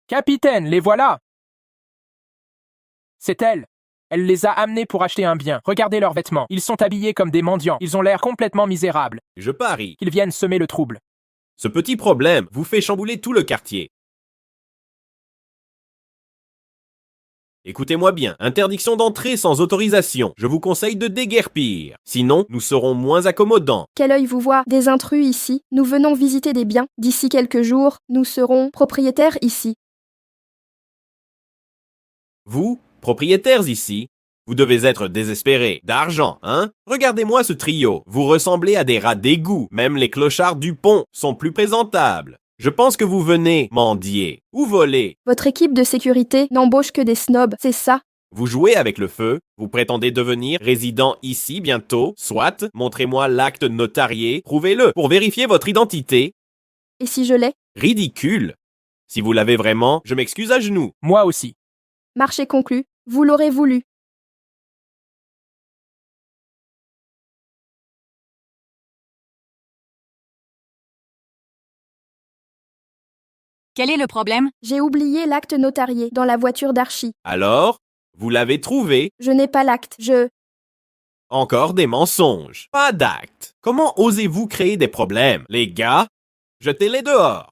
Capitaine, les voilà! C'est elle. Elle les a amenés pour acheter un bien. Regardez leurs vêtements. Ils sont habillés comme des mendiants. Ils ont l'air complètement misérables. Je parie qu'ils viennent semer le trouble. Ce petit problème vous fait chambouler tout le quartier. Écoutez-moi bien, interdiction d'entrer sans autorisation. Je vous conseille de déguerpir. Sinon, nous serons moins accommodants. Quel œil vous voit? Des intrus ici. Nous venons visiter des biens. D'ici quelques jours, nous serons propriétaires ici. Vous, propriétaires ici, vous devez être désespérés. D'argent, hein? Regardez-moi ce trio. Vous ressemblez à des rats d'égout. Même les clochards du pont sont plus présentables. Je pense que vous venez mendier ou voler. Votre équipe de sécurité n'embauche que des snobs, c'est ça? Vous jouez avec le feu, vous prétendez devenir résident ici bientôt, soit, montrez-moi l'acte notarié, prouvez-le pour vérifier votre identité. Et si je l'ai? Ridicule. Si vous l'avez vraiment, je m'excuse à genoux. Moi aussi. Marché conclu, vous l'aurez voulu. Quel est le problème? J'ai oublié l'acte notarié dans la voiture d'Archie. Alors, vous l'avez trouvé. Je n'ai pas l'acte, Encore des mensonges. Pas d'acte. Comment osez-vous créer des problèmes, les gars? Jetez-les dehors.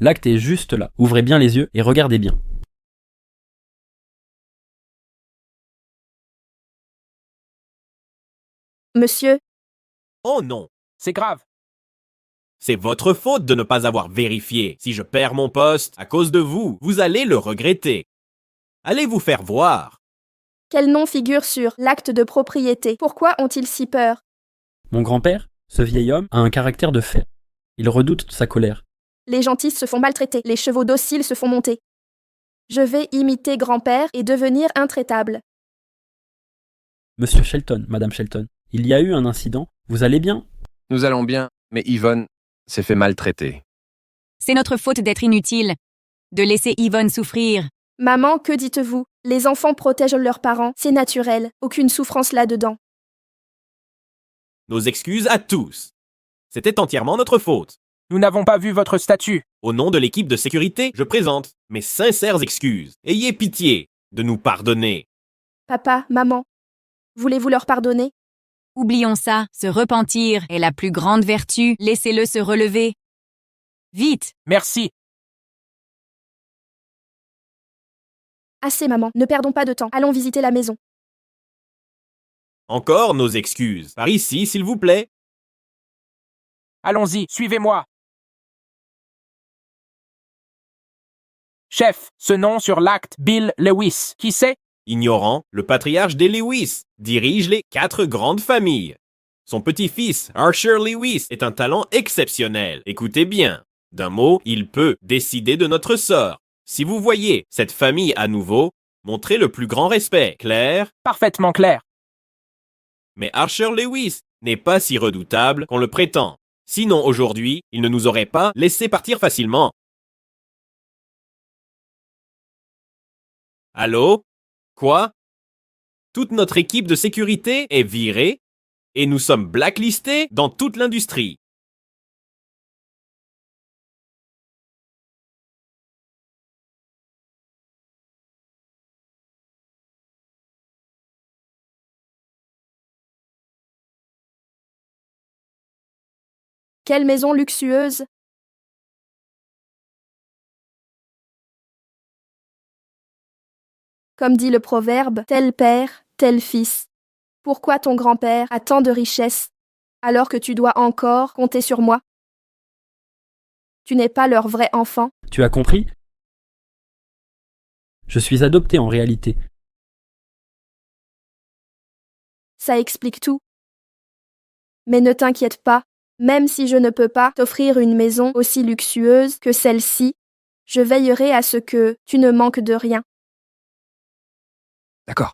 L'acte est juste là. Ouvrez bien les yeux et regardez bien. Monsieur. Oh non. C'est grave. C'est votre faute de ne pas avoir vérifié. Si je perds mon poste à cause de vous, vous allez le regretter. Allez vous faire voir. Quel nom figure sur l'acte de propriété? Pourquoi ont-ils si peur? Mon grand-père, ce vieil homme, a un caractère de fer. Il redoute sa colère. Les gentils se font maltraiter, les chevaux dociles se font monter. Je vais imiter grand-père et devenir intraitable. Monsieur Shelton, Madame Shelton, il y a eu un incident. Vous allez bien? Nous allons bien, mais Yvonne s'est fait maltraiter. C'est notre faute d'être inutile, de laisser Yvonne souffrir. Maman, que dites-vous? Les enfants protègent leurs parents, c'est naturel, aucune souffrance là-dedans. Nos excuses à tous. C'était entièrement notre faute. Nous n'avons pas vu votre statut. Au nom de l'équipe de sécurité, je présente mes sincères excuses. Ayez pitié de nous pardonner. Papa, maman, voulez-vous leur pardonner? Oublions ça, se repentir est la plus grande vertu, laissez-le se relever. Vite! Merci. Assez, maman, ne perdons pas de temps, allons visiter la maison. Encore nos excuses. Par ici, s'il vous plaît. Allons-y, suivez-moi. Chef, ce nom sur l'acte, Bill Lewis. Qui c'est? Ignorant, le patriarche des Lewis dirige les 4 grandes familles. Son petit-fils, Archer Lewis, est un talent exceptionnel. Écoutez bien. D'un mot, il peut décider de notre sort. Si vous voyez cette famille à nouveau, montrez le plus grand respect. Clair? Parfaitement clair. Mais Archer Lewis n'est pas si redoutable qu'on le prétend. Sinon, aujourd'hui, il ne nous aurait pas laissé partir facilement. Allô? Quoi? Toute notre équipe de sécurité est virée et nous sommes blacklistés dans toute l'industrie. Quelle maison luxueuse! Comme dit le proverbe, tel père, tel fils. Pourquoi ton grand-père a tant de richesses, alors que tu dois encore compter sur moi? Tu n'es pas leur vrai enfant. Tu as compris? Je suis adopté en réalité. Ça explique tout. Mais ne t'inquiète pas, même si je ne peux pas t'offrir une maison aussi luxueuse que celle-ci, je veillerai à ce que tu ne manques de rien. D'accord.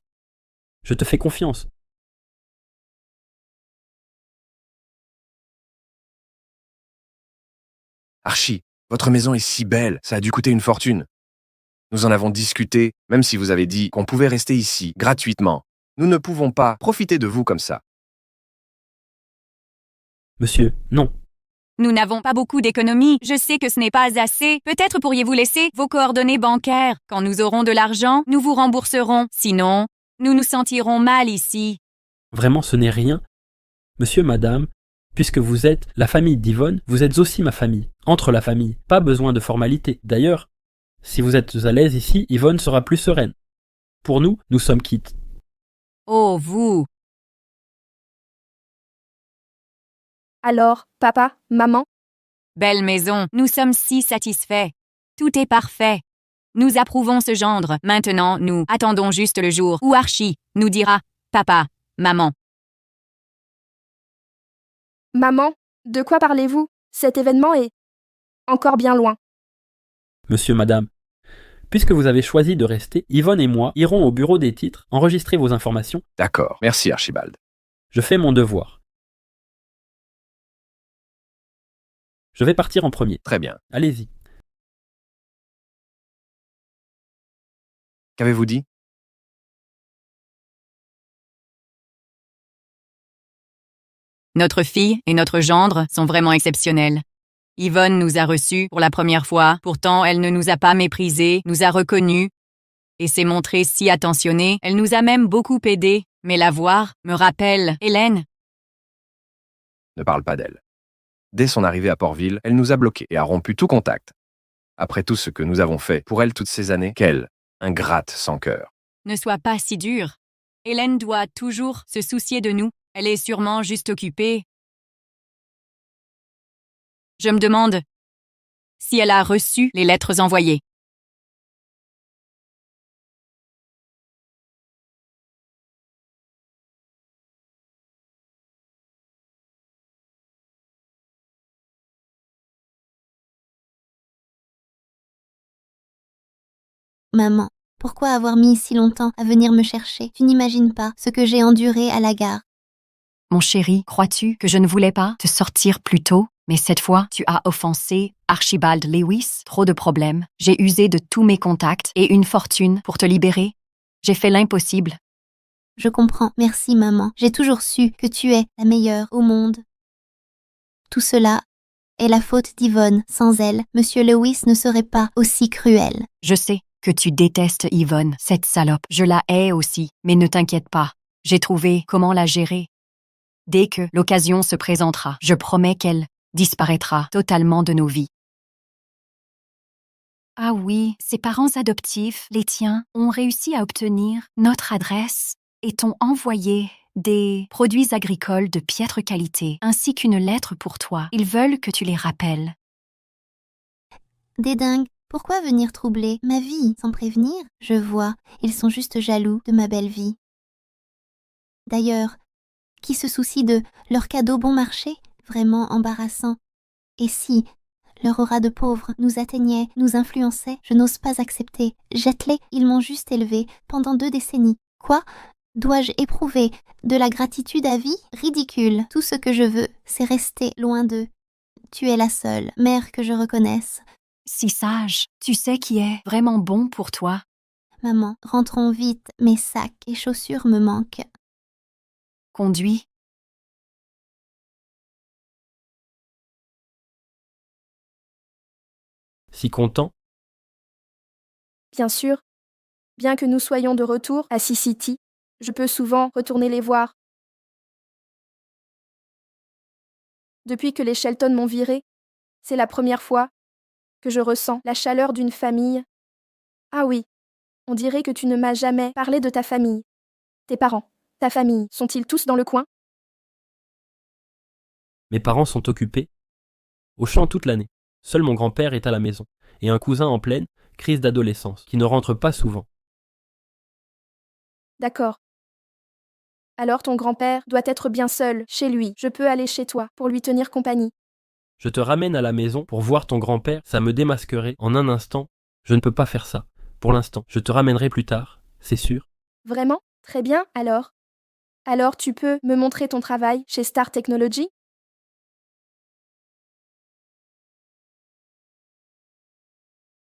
Je te fais confiance. Archie, votre maison est si belle, ça a dû coûter une fortune. Nous en avons discuté, même si vous avez dit qu'on pouvait rester ici, gratuitement. Nous ne pouvons pas profiter de vous comme ça. Monsieur, non. Nous n'avons pas beaucoup d'économies, je sais que ce n'est pas assez. Peut-être pourriez-vous laisser vos coordonnées bancaires. Quand nous aurons de l'argent, nous vous rembourserons. Sinon, nous nous sentirons mal ici. Vraiment, ce n'est rien. Monsieur, madame, puisque vous êtes la famille d'Yvonne, vous êtes aussi ma famille. Entre la famille, pas besoin de formalité. D'ailleurs, si vous êtes à l'aise ici, Yvonne sera plus sereine. Pour nous, nous sommes quittes. Oh, vous! Alors, papa, maman? Belle maison, nous sommes si satisfaits. Tout est parfait. Nous approuvons ce gendre. Maintenant, nous attendons juste le jour où Archie nous dira « Papa, maman ». Maman, de quoi parlez-vous? Cet événement est encore bien loin. Monsieur, madame, puisque vous avez choisi de rester, Yvonne et moi irons au bureau des titres, enregistrer vos informations. D'accord, merci Archibald. Je fais mon devoir. Je vais partir en premier. Très bien. Allez-y. Qu'avez-vous dit? Notre fille et notre gendre sont vraiment exceptionnels. Yvonne nous a reçus pour la première fois, pourtant elle ne nous a pas méprisés, nous a reconnus et s'est montrée si attentionnée, elle nous a même beaucoup aidés, mais la voir me rappelle Hélène. Ne parle pas d'elle. Dès son arrivée à Portville, elle nous a bloqués et a rompu tout contact. Après tout ce que nous avons fait pour elle toutes ces années, quelle ingrate sans cœur. Ne sois pas si dure. Hélène doit toujours se soucier de nous. Elle est sûrement juste occupée. Je me demande si elle a reçu les lettres envoyées. Maman, pourquoi avoir mis si longtemps à venir me chercher? Tu n'imagines pas ce que j'ai enduré à la gare. Mon chéri, crois-tu que je ne voulais pas te sortir plus tôt? Mais cette fois, tu as offensé Archibald Lewis. Trop de problèmes. J'ai usé de tous mes contacts et une fortune pour te libérer. J'ai fait l'impossible. Je comprends. Merci, maman. J'ai toujours su que tu es la meilleure au monde. Tout cela est la faute d'Yvonne. Sans elle, Monsieur Lewis ne serait pas aussi cruel. Je sais que tu détestes Yvonne, cette salope. Je la hais aussi, mais ne t'inquiète pas. J'ai trouvé comment la gérer. Dès que l'occasion se présentera, je promets qu'elle disparaîtra totalement de nos vies. Ah oui, ses parents adoptifs, les tiens, ont réussi à obtenir notre adresse et t'ont envoyé des produits agricoles de piètre qualité, ainsi qu'une lettre pour toi. Ils veulent que tu les rappelles. Des dingues. Pourquoi venir troubler ma vie sans prévenir? Je vois, ils sont juste jaloux de ma belle vie. D'ailleurs, qui se soucie de leurs cadeaux bon marché? Vraiment embarrassant. Et si leur aura de pauvre nous atteignait, nous influençait, je n'ose pas accepter. Jette-les, ils m'ont juste élevé pendant 2 décennies. Quoi? Dois-je éprouver de la gratitude à vie? Ridicule. Tout ce que je veux, c'est rester loin d'eux. Tu es la seule mère que je reconnaisse. Si sage, tu sais qui est vraiment bon pour toi. Maman, rentrons vite, mes sacs et chaussures me manquent. Conduis. Si content? Bien sûr. Bien que nous soyons de retour à Sea City, je peux souvent retourner les voir. Depuis que les Shelton m'ont viré, c'est la première fois que je ressens la chaleur d'une famille. Ah oui, on dirait que tu ne m'as jamais parlé de ta famille. Tes parents, ta famille, sont-ils tous dans le coin? Mes parents sont occupés au champ toute l'année. Seul mon grand-père est à la maison, et un cousin en pleine crise d'adolescence, qui ne rentre pas souvent. D'accord. Alors ton grand-père doit être bien seul, chez lui. Je peux aller chez toi pour lui tenir compagnie. Je te ramène à la maison pour voir ton grand-père, ça me démasquerait en un instant. Je ne peux pas faire ça. Pour l'instant, je te ramènerai plus tard, c'est sûr. Vraiment? Très bien, alors. Alors tu peux me montrer ton travail chez Star Technology?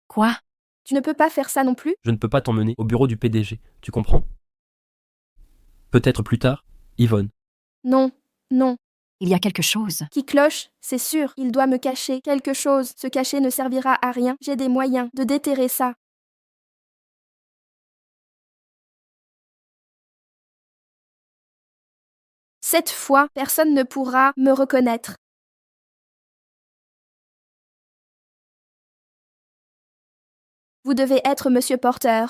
Quoi? Tu ne peux pas faire ça non plus? Je ne peux pas t'emmener au bureau du PDG, tu comprends? Peut-être plus tard, Yvonne. Non, non. Il y a quelque chose. Qui cloche? C'est sûr, il doit me cacher quelque chose. Se cacher ne servira à rien. J'ai des moyens de déterrer ça. Cette fois, personne ne pourra me reconnaître. Vous devez être Monsieur Porter.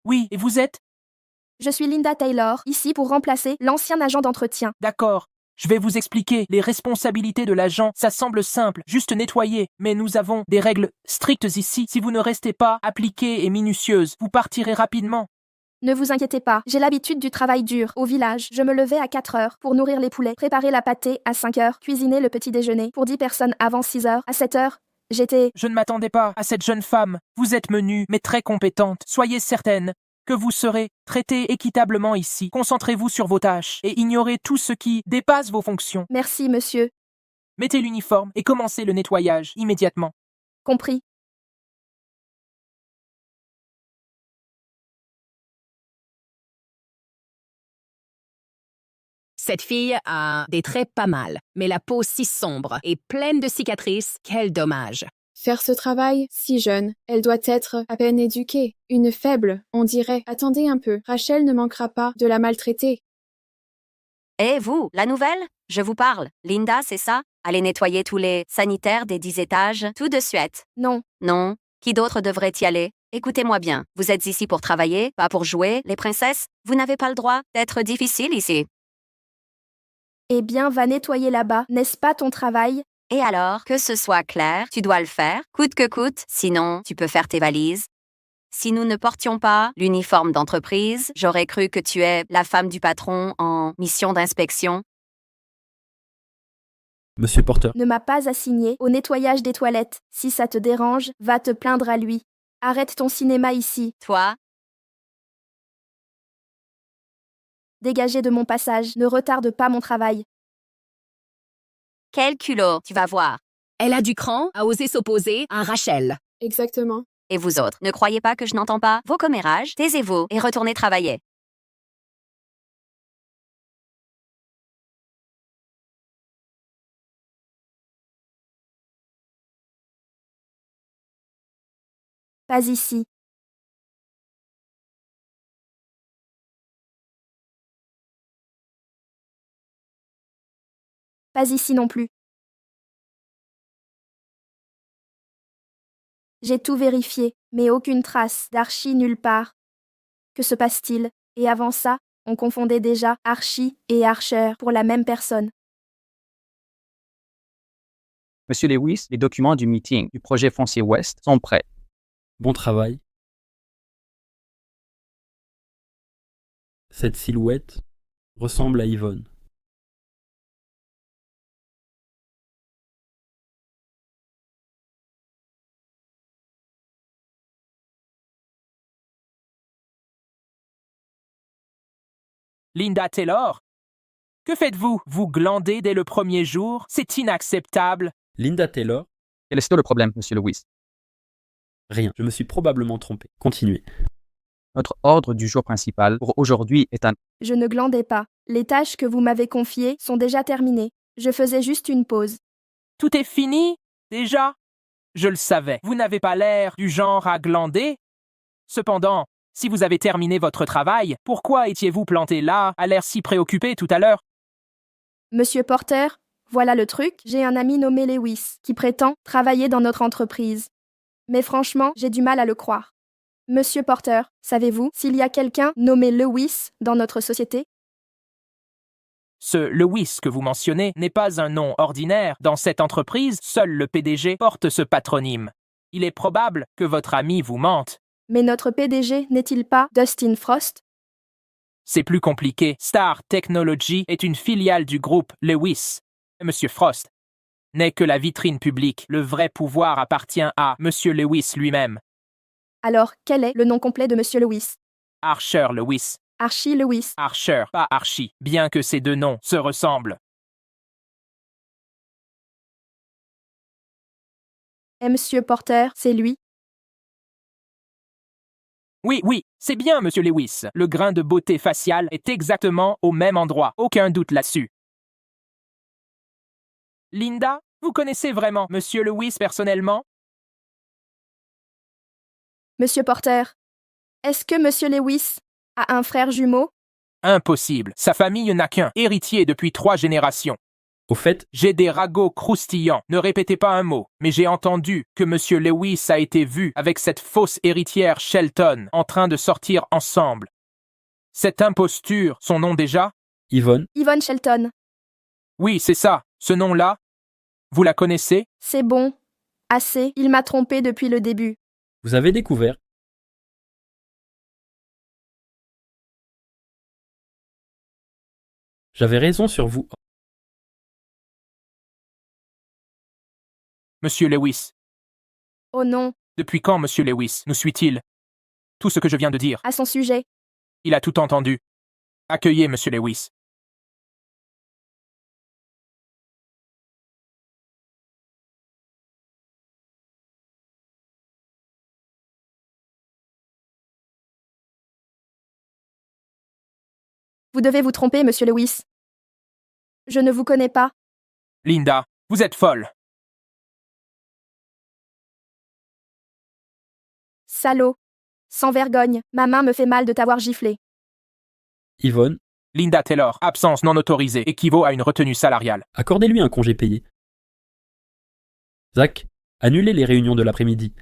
Oui, et vous êtes? Je suis Linda Taylor, ici pour remplacer l'ancien agent d'entretien. D'accord. Je vais vous expliquer. Les responsabilités de l'agent, ça semble simple, juste nettoyer. Mais nous avons des règles strictes ici. Si vous ne restez pas appliquées et minutieuses, vous partirez rapidement. Ne vous inquiétez pas, j'ai l'habitude du travail dur. Au village, je me levais à 4 heures pour nourrir les poulets, préparer la pâtée à 5 heures, cuisiner le petit déjeuner pour 10 personnes avant 6 heures. À 7 heures, j'étais... Je ne m'attendais pas à cette jeune femme. Vous êtes menue, mais très compétente. Soyez certaine que vous serez traité équitablement ici. Concentrez-vous sur vos tâches et ignorez tout ce qui dépasse vos fonctions. Merci, monsieur. Mettez l'uniforme et commencez le nettoyage immédiatement. Compris. Cette fille a des traits pas mal, mais la peau si sombre et pleine de cicatrices, quel dommage. Faire ce travail si jeune, elle doit être à peine éduquée. Une faible, on dirait. Attendez un peu, Rachel ne manquera pas de la maltraiter. Eh vous, la nouvelle? Je vous parle. Linda, c'est ça? Allez nettoyer tous les sanitaires des 10 étages, tout de suite. Non. Non. Qui d'autre devrait y aller? Écoutez-moi bien. Vous êtes ici pour travailler, pas pour jouer, les princesses. Vous n'avez pas le droit d'être difficile ici. Eh bien, va nettoyer là-bas, n'est-ce pas ton travail? Et alors, que ce soit clair, tu dois le faire, coûte que coûte, sinon tu peux faire tes valises. Si nous ne portions pas l'uniforme d'entreprise, j'aurais cru que tu es la femme du patron en mission d'inspection. Monsieur Porter. Ne m'a pas assigné au nettoyage des toilettes. Si ça te dérange, va te plaindre à lui. Arrête ton cinéma ici. Toi, Dégagez de mon passage. Ne retarde pas mon travail. quel culot, tu vas voir. Elle a du cran à oser s'opposer à Rachel. Exactement. Et vous autres, ne croyez pas que je n'entends pas vos commérages. Taisez-vous et retournez travailler. Pas ici. Pas ici non plus. J'ai tout vérifié, mais aucune trace d'Archie nulle part. Que se passe-t-il? Et avant ça, on confondait déjà Archie et Archer pour la même personne. Monsieur Lewis, les documents du meeting du projet foncier Ouest sont prêts. Bon travail. Cette silhouette ressemble à Yvonne. Linda Taylor? Que faites-vous? Vous glandez dès le premier jour? C'est inacceptable. Linda Taylor? Quel est le problème, Monsieur Lewis? Rien, je me suis probablement trompé. Continuez. Notre ordre du jour principal pour aujourd'hui est un... Je ne glandais pas. Les tâches que vous m'avez confiées sont déjà terminées. Je faisais juste une pause. Tout est fini? Déjà? Je le savais. Vous n'avez pas l'air du genre à glander. Cependant, si vous avez terminé votre travail, pourquoi étiez-vous planté là, à l'air si préoccupé tout à l'heure? Monsieur Porter, voilà le truc, j'ai un ami nommé Lewis qui prétend travailler dans notre entreprise. Mais franchement, j'ai du mal à le croire. Monsieur Porter, savez-vous s'il y a quelqu'un nommé Lewis dans notre société? Ce Lewis que vous mentionnez n'est pas un nom ordinaire. Dans cette entreprise, seul le PDG porte ce patronyme. Il est probable que votre ami vous mente. Mais notre PDG n'est-il pas Dustin Frost? C'est plus compliqué. Star Technology est une filiale du groupe Lewis. Monsieur Frost n'est que la vitrine publique. Le vrai pouvoir appartient à Monsieur Lewis lui-même. Alors, quel est le nom complet de Monsieur Lewis? Archer Lewis. Archie Lewis. Archer, pas Archie, bien que ces deux noms se ressemblent. Et Monsieur Porter, c'est lui? Oui, c'est bien, Monsieur Lewis. Le grain de beauté faciale est exactement au même endroit. Aucun doute là-dessus. Linda, vous connaissez vraiment Monsieur Lewis personnellement? Monsieur Porter, est-ce que Monsieur Lewis a un frère jumeau? Impossible. Sa famille n'a qu'un héritier depuis 3 générations. Au fait, j'ai des ragots croustillants. Ne répétez pas un mot, mais j'ai entendu que Monsieur Lewis a été vu avec cette fausse héritière Shelton en train de sortir ensemble. Cette imposture, son nom déjà? Yvonne. Yvonne Shelton. Oui, c'est ça. Ce nom-là? Vous la connaissez? C'est bon. Assez. Il m'a trompé depuis le début. Vous avez découvert. J'avais raison sur vous. Monsieur Lewis. Oh non. Depuis quand Monsieur Lewis nous suit-il? Tout ce que je viens de dire. À son sujet. Il a tout entendu. Accueillez Monsieur Lewis. Vous devez vous tromper, Monsieur Lewis. Je ne vous connais pas. Linda, vous êtes folle. Salaud. Sans vergogne, ma main me fait mal de t'avoir giflé. Yvonne. Linda Taylor, absence non autorisée, équivaut à une retenue salariale. Accordez-lui un congé payé. Zach, annulez les réunions de l'après-midi.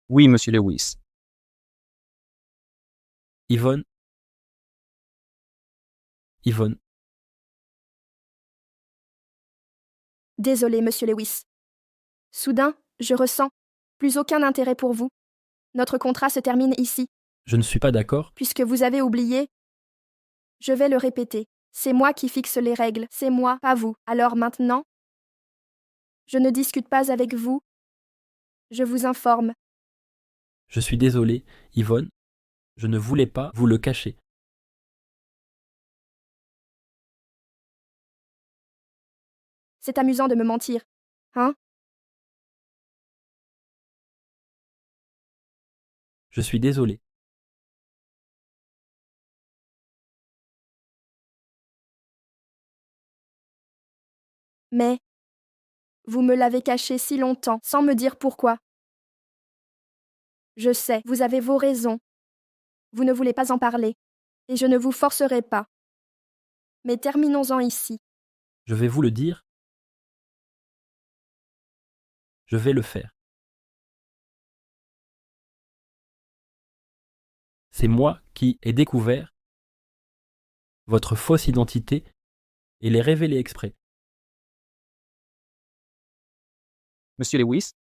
Oui, Monsieur Lewis. Yvonne. Yvonne. Désolé, Monsieur Lewis. Soudain, je ressens plus aucun intérêt pour vous. Notre contrat se termine ici. Je ne suis pas d'accord. Puisque vous avez oublié, je vais le répéter. C'est moi qui fixe les règles, c'est moi, pas vous. Alors maintenant, je ne discute pas avec vous. Je vous informe. Je suis désolé, Yvonne. Je ne voulais pas vous le cacher. C'est amusant de me mentir. Hein? Je suis désolé. Mais vous me l'avez caché si longtemps, sans me dire pourquoi. Je sais, vous avez vos raisons. Vous ne voulez pas en parler, et je ne vous forcerai pas. Mais terminons-en ici. Je vais vous le dire. Je vais le faire. C'est moi qui ai découvert votre fausse identité et l'ai révélée exprès. Monsieur Lewis,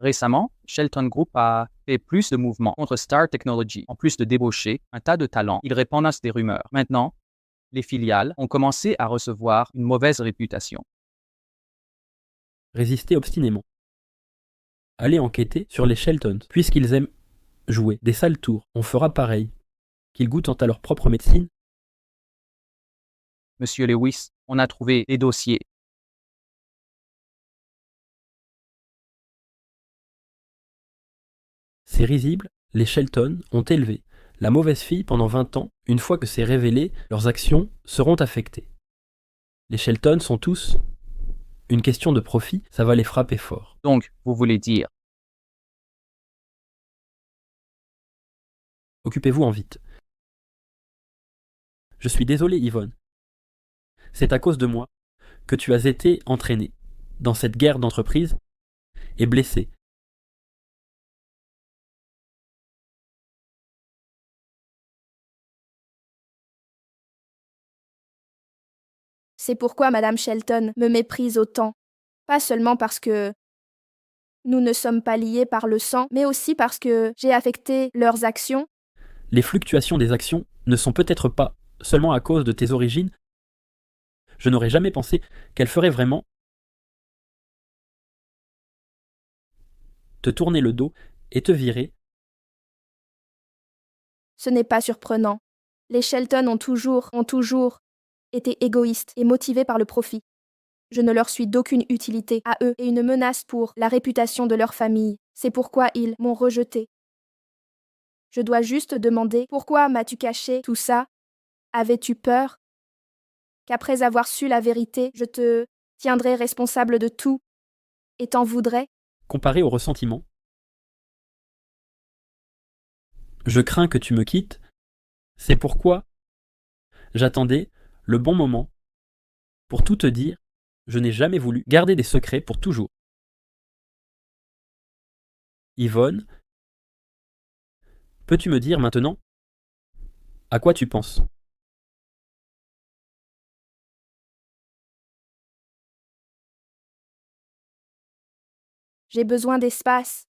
récemment, Shelton Group a fait plus de mouvements contre Star Technology. En plus de débaucher un tas de talents, ils répandent des rumeurs. Maintenant, les filiales ont commencé à recevoir une mauvaise réputation. Résistez obstinément. Allez enquêter sur les Sheltons, puisqu'ils aiment jouer des sales tours. On fera pareil. Qu'ils goûtent à leur propre médecine. Monsieur Lewis, on a trouvé des dossiers. C'est risible, les Shelton ont élevé la mauvaise fille pendant 20 ans. Une fois que c'est révélé, leurs actions seront affectées. Les Shelton sont tous une question de profit, ça va les frapper fort. Donc, vous voulez dire? Occupez-vous en vite. Je suis désolé, Yvonne. C'est à cause de moi que tu as été entraînée dans cette guerre d'entreprise et blessée. C'est pourquoi Madame Shelton me méprise autant. Pas seulement parce que nous ne sommes pas liés par le sang, mais aussi parce que j'ai affecté leurs actions. Les fluctuations des actions ne sont peut-être pas seulement à cause de tes origines. Je n'aurais jamais pensé qu'elle ferait vraiment te tourner le dos et te virer. Ce n'est pas surprenant. Les Shelton ont toujours été égoïstes et motivés par le profit. Je ne leur suis d'aucune utilité à eux et une menace pour la réputation de leur famille. C'est pourquoi ils m'ont rejeté. Je dois juste demander pourquoi m'as-tu caché tout ça? Avais-tu peur qu'après avoir su la vérité, je te tiendrais responsable de tout et t'en voudrais? Comparé au ressentiment, je crains que tu me quittes. C'est pourquoi j'attendais le bon moment pour tout te dire. Je n'ai jamais voulu garder des secrets pour toujours. Yvonne, peux-tu me dire maintenant à quoi tu penses? J'ai besoin d'espace.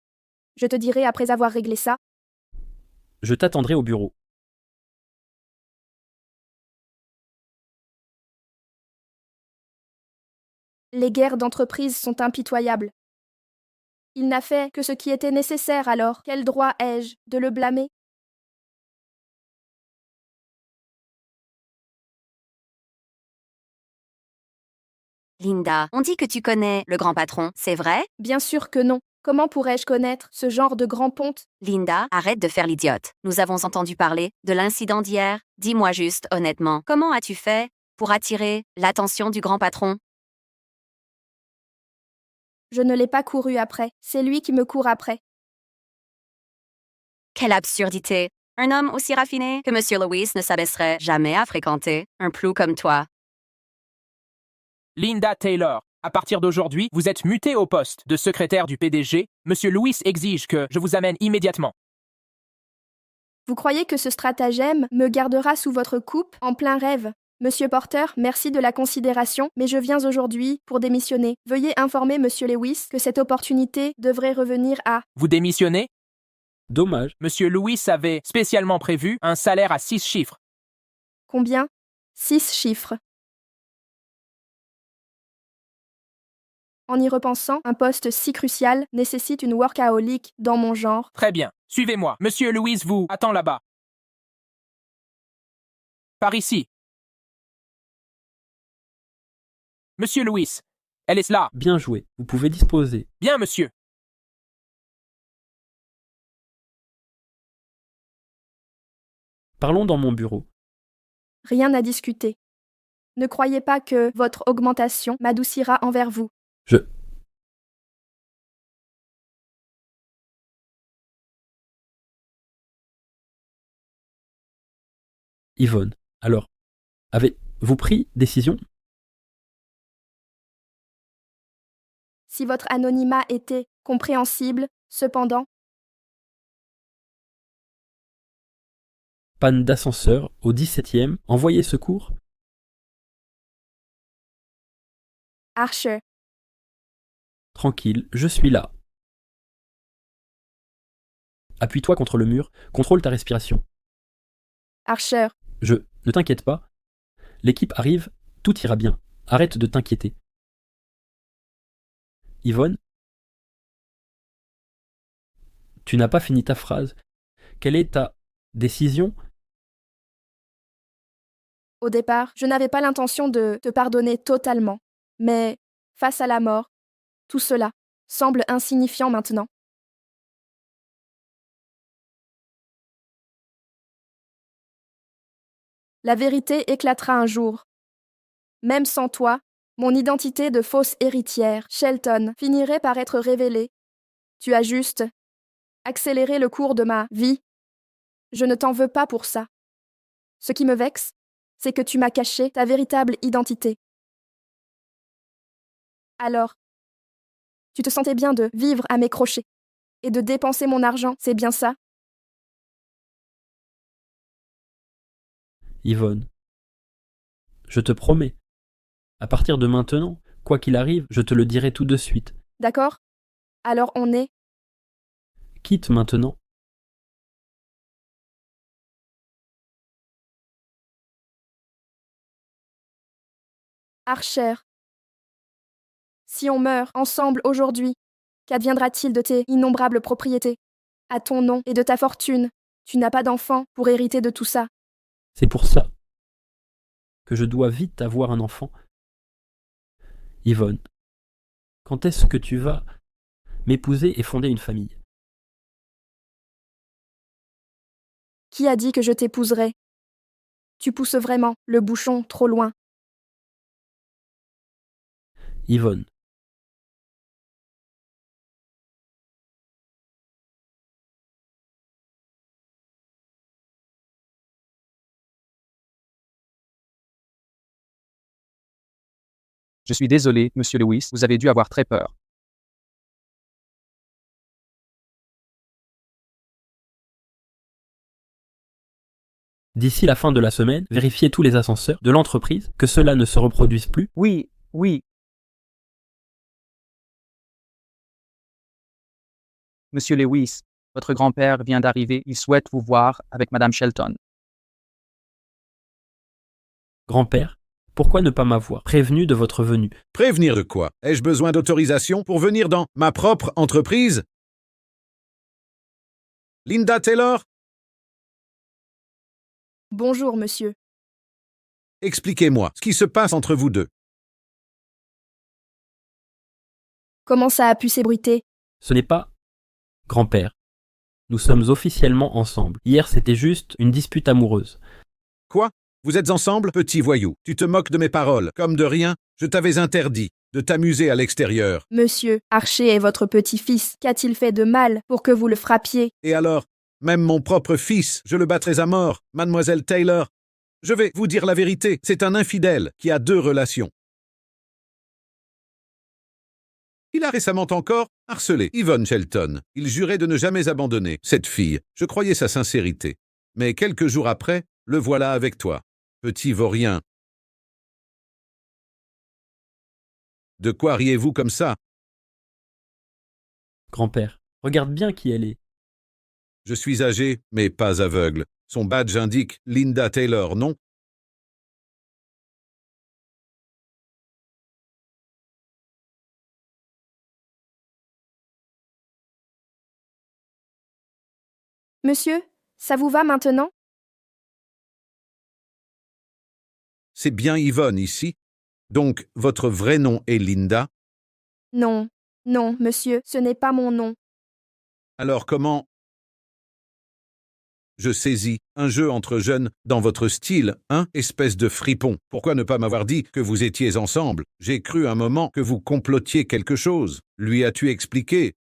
Je te dirai après avoir réglé ça. Je t'attendrai au bureau. Les guerres d'entreprise sont impitoyables. Il n'a fait que ce qui était nécessaire alors. Quel droit ai-je de le blâmer? Linda, on dit que tu connais le grand patron, c'est vrai? Bien sûr que non. Comment pourrais-je connaître ce genre de grand ponte? Linda, arrête de faire l'idiote. Nous avons entendu parler de l'incident d'hier. Dis-moi juste, honnêtement, comment as-tu fait pour attirer l'attention du grand patron? Je ne l'ai pas couru après. C'est lui qui me court après. Quelle absurdité! Un homme aussi raffiné que Monsieur Lewis ne s'abaisserait jamais à fréquenter un plou comme toi. Linda Taylor, à partir d'aujourd'hui, vous êtes mutée au poste de secrétaire du PDG. Monsieur Lewis exige que je vous amène immédiatement. Vous croyez que ce stratagème me gardera sous votre coupe en plein rêve? Monsieur Porter, merci de la considération, mais je viens aujourd'hui pour démissionner. Veuillez informer Monsieur Lewis que cette opportunité devrait revenir à... Vous démissionnez? Dommage. Monsieur Lewis avait spécialement prévu un salaire à 6 chiffres. Combien? 6 chiffres. En y repensant, un poste si crucial nécessite une workaholic dans mon genre. Très bien. Suivez-moi. Monsieur Louise vous attend là-bas. Par ici. Monsieur Louis, elle est là. Bien joué. Vous pouvez disposer. Bien, monsieur. Parlons dans mon bureau. Rien à discuter. Ne croyez pas que votre augmentation m'adoucira envers vous. Yvonne, alors, avez-vous pris décision? Si votre anonymat était compréhensible, cependant, Panne d'ascenseur au 17e, envoyez secours. Archer, Tranquille, je suis là. Appuie-toi contre le mur, contrôle ta respiration. Archer, Ne t'inquiète pas. L'équipe arrive, tout ira bien. Arrête de t'inquiéter. Yvonne, tu n'as pas fini ta phrase. Quelle est ta décision? au départ, je n'avais pas l'intention de te pardonner totalement, mais face à la mort, tout cela semble insignifiant maintenant. La vérité éclatera un jour. Même sans toi, mon identité de fausse héritière, Shelton, finirait par être révélée. Tu as juste accéléré le cours de ma vie. Je ne t'en veux pas pour ça. Ce qui me vexe, c'est que tu m'as caché ta véritable identité. Alors, tu te sentais bien de vivre à mes crochets et de dépenser mon argent, c'est bien ça? Yvonne, je te promets, à partir de maintenant, quoi qu'il arrive, je te le dirai tout de suite. D'accord? Alors on est... Quitte maintenant. Archer. Si on meurt ensemble aujourd'hui, qu'adviendra-t-il de tes innombrables propriétés? À ton nom et de ta fortune, tu n'as pas d'enfant pour hériter de tout ça. C'est pour ça que je dois vite avoir un enfant. Yvonne, quand est-ce que tu vas m'épouser et fonder une famille? Qui a dit que je t'épouserais? Tu pousses vraiment le bouchon trop loin. Yvonne, Je suis désolé, monsieur Lewis, vous avez dû avoir très peur. d'ici la fin de la semaine, vérifiez tous les ascenseurs de l'entreprise, que cela ne se reproduise plus. Oui, oui. Monsieur Lewis, votre grand-père vient d'arriver, il souhaite vous voir avec madame Shelton. Grand-père, pourquoi ne pas m'avoir prévenu de votre venue? Prévenir de quoi? Ai-je besoin d'autorisation pour venir dans ma propre entreprise? Linda Taylor? Bonjour, monsieur. Expliquez-moi ce qui se passe entre vous deux. Comment ça a pu s'ébruiter? Ce n'est pas grand-père. Nous sommes officiellement ensemble. Hier, c'était juste une dispute amoureuse. Quoi? Vous êtes ensemble, petit voyou? Tu te moques de mes paroles. Comme de rien, je t'avais interdit de t'amuser à l'extérieur. Monsieur, Archer est votre petit-fils. Qu'a-t-il fait de mal pour que vous le frappiez? Et alors? Même mon propre fils, je le battrais à mort, mademoiselle Taylor. Je vais vous dire la vérité, c'est un infidèle qui a 2 relations. Il a récemment encore harcelé Yvonne Shelton. Il jurait de ne jamais abandonner cette fille. Je croyais sa sincérité. Mais quelques jours après, le voilà avec toi. Petit vaurien. De quoi riez-vous comme ça? Grand-père, regarde bien qui elle est. Je suis âgé, mais pas aveugle. Son badge indique Linda Taylor, non? Monsieur, ça vous va maintenant? C'est bien Yvonne ici. Donc, votre vrai nom est Linda? Non, non, monsieur, ce n'est pas mon nom. Alors comment? Je saisis un jeu entre jeunes dans votre style, hein, espèce de fripon. Pourquoi ne pas m'avoir dit que vous étiez ensemble? J'ai cru un moment que vous complotiez quelque chose. Lui as-tu expliqué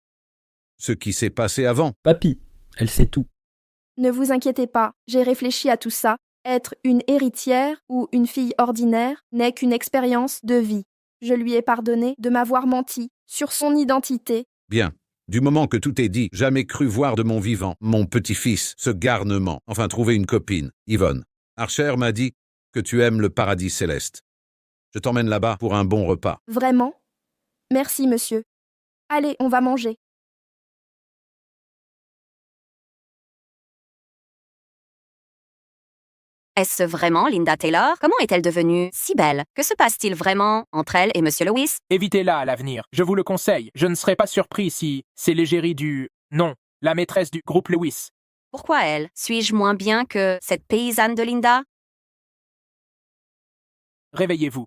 ce qui s'est passé avant? Papy, elle sait tout. Ne vous inquiétez pas, j'ai réfléchi à tout ça. Être une héritière ou une fille ordinaire n'est qu'une expérience de vie. Je lui ai pardonné de m'avoir menti sur son identité. Bien. Du moment que tout est dit, jamais cru voir de mon vivant, mon petit-fils, ce garnement, enfin trouver une copine, Yvonne. Archer m'a dit que tu aimes le paradis céleste. Je t'emmène là-bas pour un bon repas. Vraiment? Merci, monsieur. Allez, on va manger. Est-ce vraiment Linda Taylor? Comment est-elle devenue si belle? Que se passe-t-il vraiment entre elle et Monsieur Lewis? Évitez-la à l'avenir. Je vous le conseille. Je ne serais pas surpris si c'est l'égérie du... Non, la maîtresse du groupe Lewis. Pourquoi elle? Suis-je moins bien que cette paysanne de Linda? Réveillez-vous.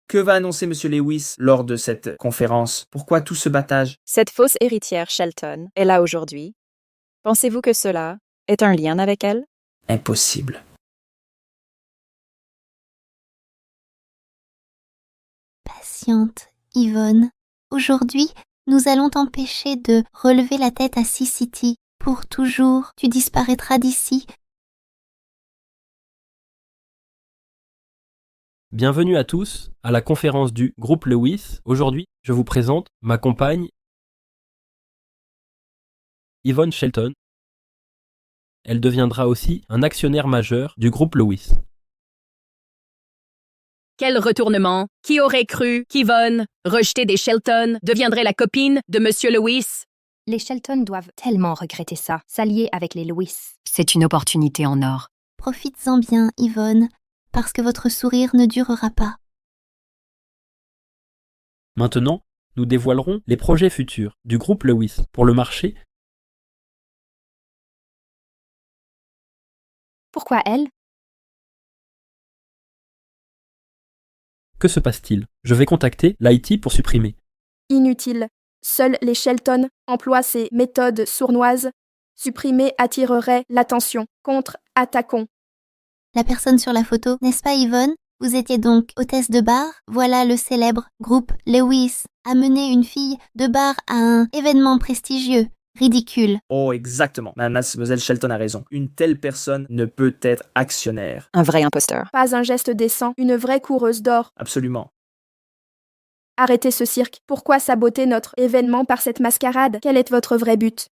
Que va annoncer M. Lewis lors de cette conférence? Pourquoi tout ce battage? Cette fausse héritière Shelton est là aujourd'hui. Pensez-vous que cela est un lien avec elle? Impossible. Patiente, Yvonne. Aujourd'hui, nous allons t'empêcher de relever la tête à Sea City. Pour toujours, tu disparaîtras d'ici. Bienvenue à tous à la conférence du groupe Lewis. Aujourd'hui, je vous présente ma compagne Yvonne Shelton. Elle deviendra aussi un actionnaire majeur du groupe Lewis. Quel retournement! Qui aurait cru qu'Yvonne, rejetée des Shelton, deviendrait la copine de Monsieur Lewis? Les Shelton doivent tellement regretter ça, s'allier avec les Lewis. C'est une opportunité en or. Profites-en bien, Yvonne, parce que votre sourire ne durera pas. Maintenant, nous dévoilerons les projets futurs du groupe Lewis pour le marché. Pourquoi elle? Que se passe-t-il? Je vais contacter l'IT pour supprimer. Inutile. Seuls les Shelton emploient ces méthodes sournoises. Supprimer attirerait l'attention. Contre-attaquons. La personne sur la photo, n'est-ce pas Yvonne? Vous étiez donc hôtesse de bar? Voilà le célèbre groupe Lewis. Amener une fille de bar à un événement prestigieux. Ridicule. Oh, exactement. Mademoiselle Shelton a raison. Une telle personne ne peut être actionnaire. Un vrai imposteur. Pas un geste décent, une vraie coureuse d'or. Absolument. Arrêtez ce cirque. Pourquoi saboter notre événement par cette mascarade? Quel est votre vrai but?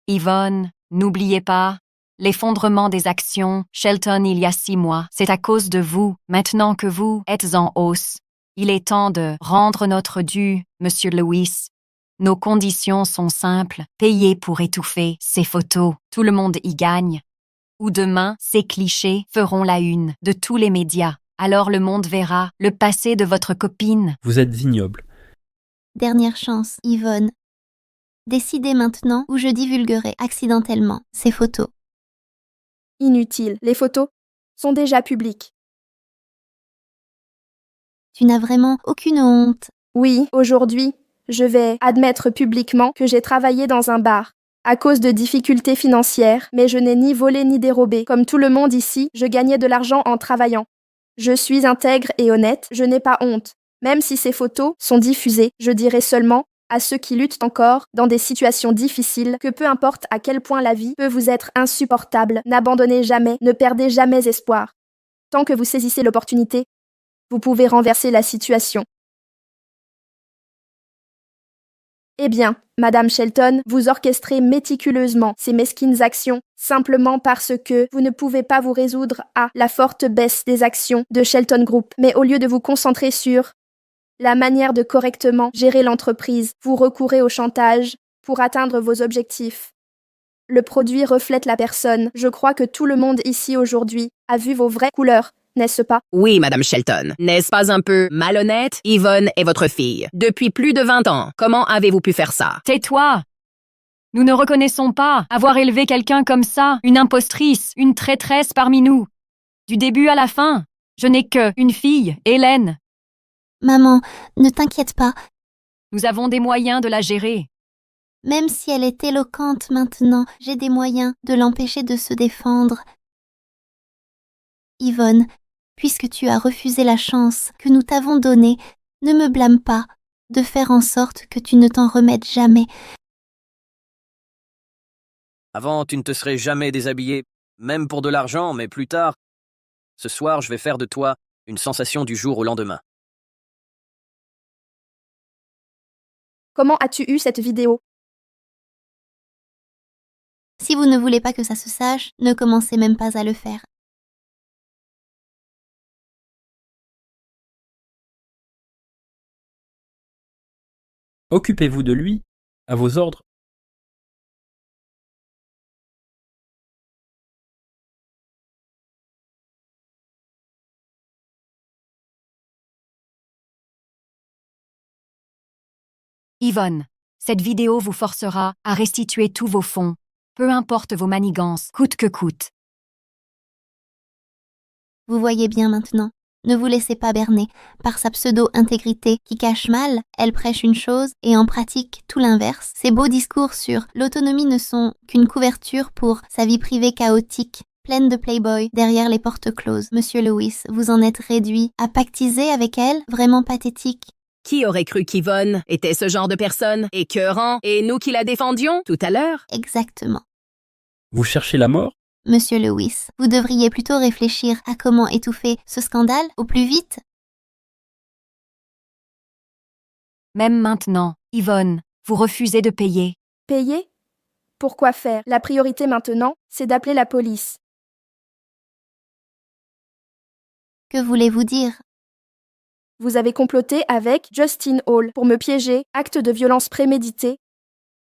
Yvonne, n'oubliez pas, l'effondrement des actions Shelton il y a 6 mois, c'est à cause de vous. Maintenant que vous êtes en hausse, il est temps de rendre notre dû, Monsieur Lewis. Nos conditions sont simples, payer pour étouffer ces photos, tout le monde y gagne. Ou demain, ces clichés feront la une de tous les médias. Alors le monde verra le passé de votre copine. Vous êtes ignoble. Dernière chance, Yvonne. Décidez maintenant où je divulguerai accidentellement ces photos. Inutile. Les photos sont déjà publiques. Tu n'as vraiment aucune honte. Oui, aujourd'hui, je vais admettre publiquement que j'ai travaillé dans un bar. À cause de difficultés financières, mais je n'ai ni volé ni dérobé. Comme tout le monde ici, je gagnais de l'argent en travaillant. Je suis intègre et honnête, je n'ai pas honte. Même si ces photos sont diffusées, je dirai seulement à ceux qui luttent encore dans des situations difficiles que peu importe à quel point la vie peut vous être insupportable, n'abandonnez jamais, ne perdez jamais espoir. Tant que vous saisissez l'opportunité, vous pouvez renverser la situation. Eh bien, Madame Shelton, vous orchestrez méticuleusement ces mesquines actions simplement parce que vous ne pouvez pas vous résoudre à la forte baisse des actions de Shelton Group. Mais au lieu de vous concentrer sur la manière de correctement gérer l'entreprise, vous recourez au chantage pour atteindre vos objectifs. Le produit reflète la personne. Je crois que tout le monde ici aujourd'hui a vu vos vraies couleurs. n'est-ce pas? Oui, Madame Shelton. N'est-ce pas un peu malhonnête? Yvonne est votre fille. Depuis plus de 20 ans. Comment avez-vous pu faire ça? Tais-toi! Nous ne reconnaissons pas avoir élevé quelqu'un comme ça, une impostrice, une traîtresse parmi nous. Du début à la fin, je n'ai que une fille, Hélène. Maman, ne t'inquiète pas. Nous avons des moyens de la gérer. Même si elle est éloquente maintenant, j'ai des moyens de l'empêcher de se défendre. Yvonne, puisque tu as refusé la chance que nous t'avons donnée, ne me blâme pas de faire en sorte que tu ne t'en remettes jamais. Avant, tu ne te serais jamais déshabillé, même pour de l'argent, mais plus tard, ce soir, je vais faire de toi une sensation du jour au lendemain. Comment as-tu eu cette vidéo? Si vous ne voulez pas que ça se sache, ne commencez même pas à le faire. Occupez-vous de lui, à vos ordres. Yvonne, cette vidéo vous forcera à restituer tous vos fonds, peu importe vos manigances, coûte que coûte. Vous voyez bien maintenant. Ne vous laissez pas berner par sa pseudo-intégrité qui cache mal, elle prêche une chose et en pratique tout l'inverse. Ses beaux discours sur l'autonomie ne sont qu'une couverture pour sa vie privée chaotique, pleine de playboy derrière les portes closes. Monsieur Lewis, vous en êtes réduit à pactiser avec elle, vraiment pathétique. Qui aurait cru qu'Yvonne était ce genre de personne, écœurant, et nous qui la défendions tout à l'heure? Exactement. Vous cherchez la mort? Monsieur Lewis, vous devriez plutôt réfléchir à comment étouffer ce scandale au plus vite. Même maintenant, Yvonne, vous refusez de payer. Payer? Pourquoi faire? La priorité maintenant, c'est d'appeler la police. Que voulez-vous dire? Vous avez comploté avec Justin Hall pour me piéger, acte de violence prémédité.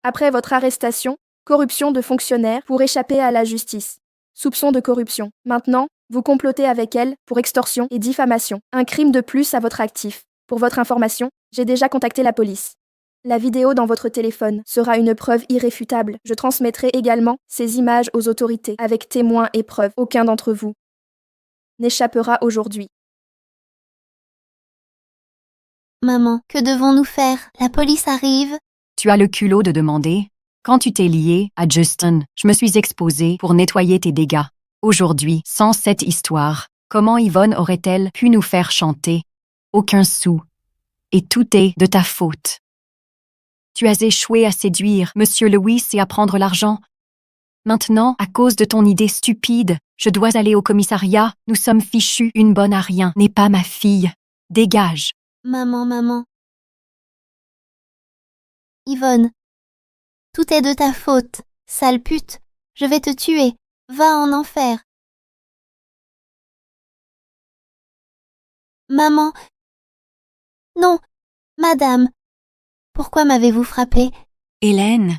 Après votre arrestation, corruption de fonctionnaires pour échapper à la justice. Soupçon de corruption. Maintenant, vous complotez avec elle pour extorsion et diffamation. Un crime de plus à votre actif. Pour votre information, j'ai déjà contacté la police. La vidéo dans votre téléphone sera une preuve irréfutable. Je transmettrai également ces images aux autorités avec témoins et preuves. Aucun d'entre vous n'échappera aujourd'hui. Maman, que devons-nous faire? La police arrive. Tu as le culot de demander? Quand tu t'es lié à Justin, je me suis exposée pour nettoyer tes dégâts. Aujourd'hui, sans cette histoire, comment Yvonne aurait-elle pu nous faire chanter? Aucun sou. Et tout est de ta faute. Tu as échoué à séduire Monsieur Lewis et à prendre l'argent. Maintenant, à cause de ton idée stupide, je dois aller au commissariat. Nous sommes fichus. Une bonne à rien n'est pas ma fille. Dégage. Maman. Yvonne, tout est de ta faute, sale pute. Je vais te tuer. Va en enfer. Maman. Non, madame. Pourquoi m'avez-vous frappée? Hélène,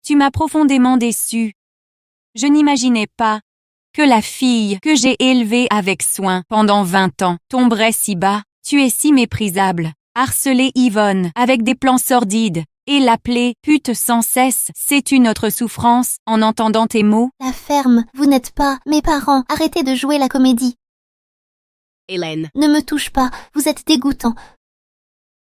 tu m'as profondément déçue. Je n'imaginais pas que la fille que j'ai élevée avec soin pendant 20 ans tomberait si bas. Tu es si méprisable. Harceler Yvonne avec des plans sordides et l'appeler pute sans cesse, sais-tu notre souffrance en entendant tes mots? La ferme, vous n'êtes pas mes parents. Arrêtez de jouer la comédie. Hélène. Ne me touche pas, vous êtes dégoûtant.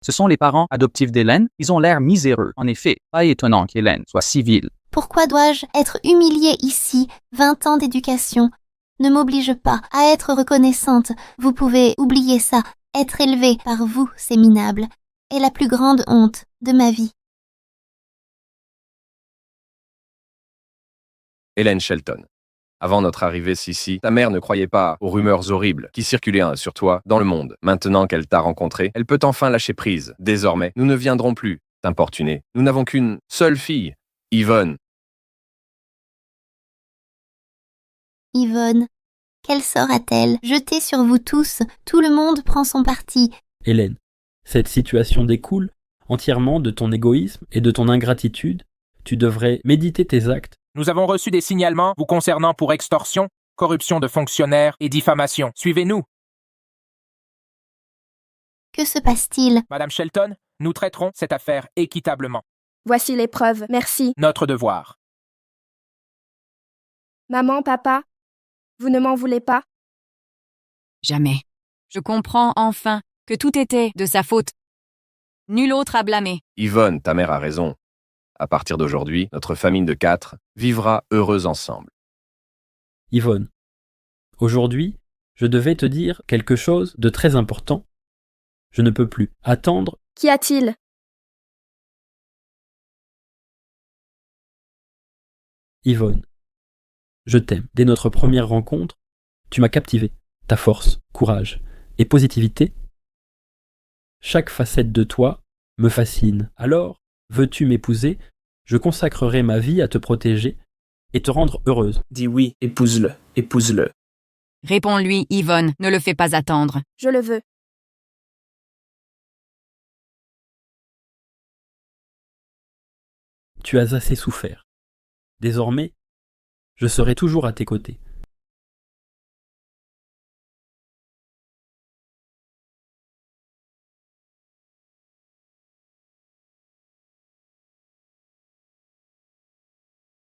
Ce sont les parents adoptifs d'Hélène. Ils ont l'air miséreux. En effet, pas étonnant qu'Hélène soit civile. Pourquoi dois-je être humiliée ici? 20 ans d'éducation ne m'oblige pas à être reconnaissante. Vous pouvez oublier ça. Être élevée par vous, c'est minable, est la plus grande honte de ma vie. Hélène Shelton. Avant notre arrivée ici, ta mère ne croyait pas aux rumeurs horribles qui circulaient sur toi dans le monde. Maintenant qu'elle t'a rencontré, elle peut enfin lâcher prise. Désormais, nous ne viendrons plus t'importuner. Nous n'avons qu'une seule fille, Yvonne. Yvonne, quel sort a-t-elle? Jetée sur vous tous, tout le monde prend son parti. Hélène, cette situation découle entièrement de ton égoïsme et de ton ingratitude. Tu devrais méditer tes actes. Nous avons reçu des signalements vous concernant pour extorsion, corruption de fonctionnaires et diffamation. Suivez-nous. Que se passe-t-il? Madame Shelton, nous traiterons cette affaire équitablement. Voici les preuves, merci. Notre devoir. Maman, papa, vous ne m'en voulez pas? Jamais. Je comprends enfin que tout était de sa faute. Nul autre à blâmer. Yvonne, ta mère a raison. À partir d'aujourd'hui, notre famille de 4 vivra heureuse ensemble. Yvonne, aujourd'hui, je devais te dire quelque chose de très important. Je ne peux plus attendre. Qu'y a-t-il? Yvonne, je t'aime. Dès notre première rencontre, tu m'as captivé. Ta force, courage et positivité, chaque facette de toi me fascine. Alors, veux-tu m'épouser? Je consacrerai ma vie à te protéger et te rendre heureuse. Dis oui, épouse-le, épouse-le. Réponds-lui, Yvonne, ne le fais pas attendre. Je le veux. Tu as assez souffert. Désormais, je serai toujours à tes côtés.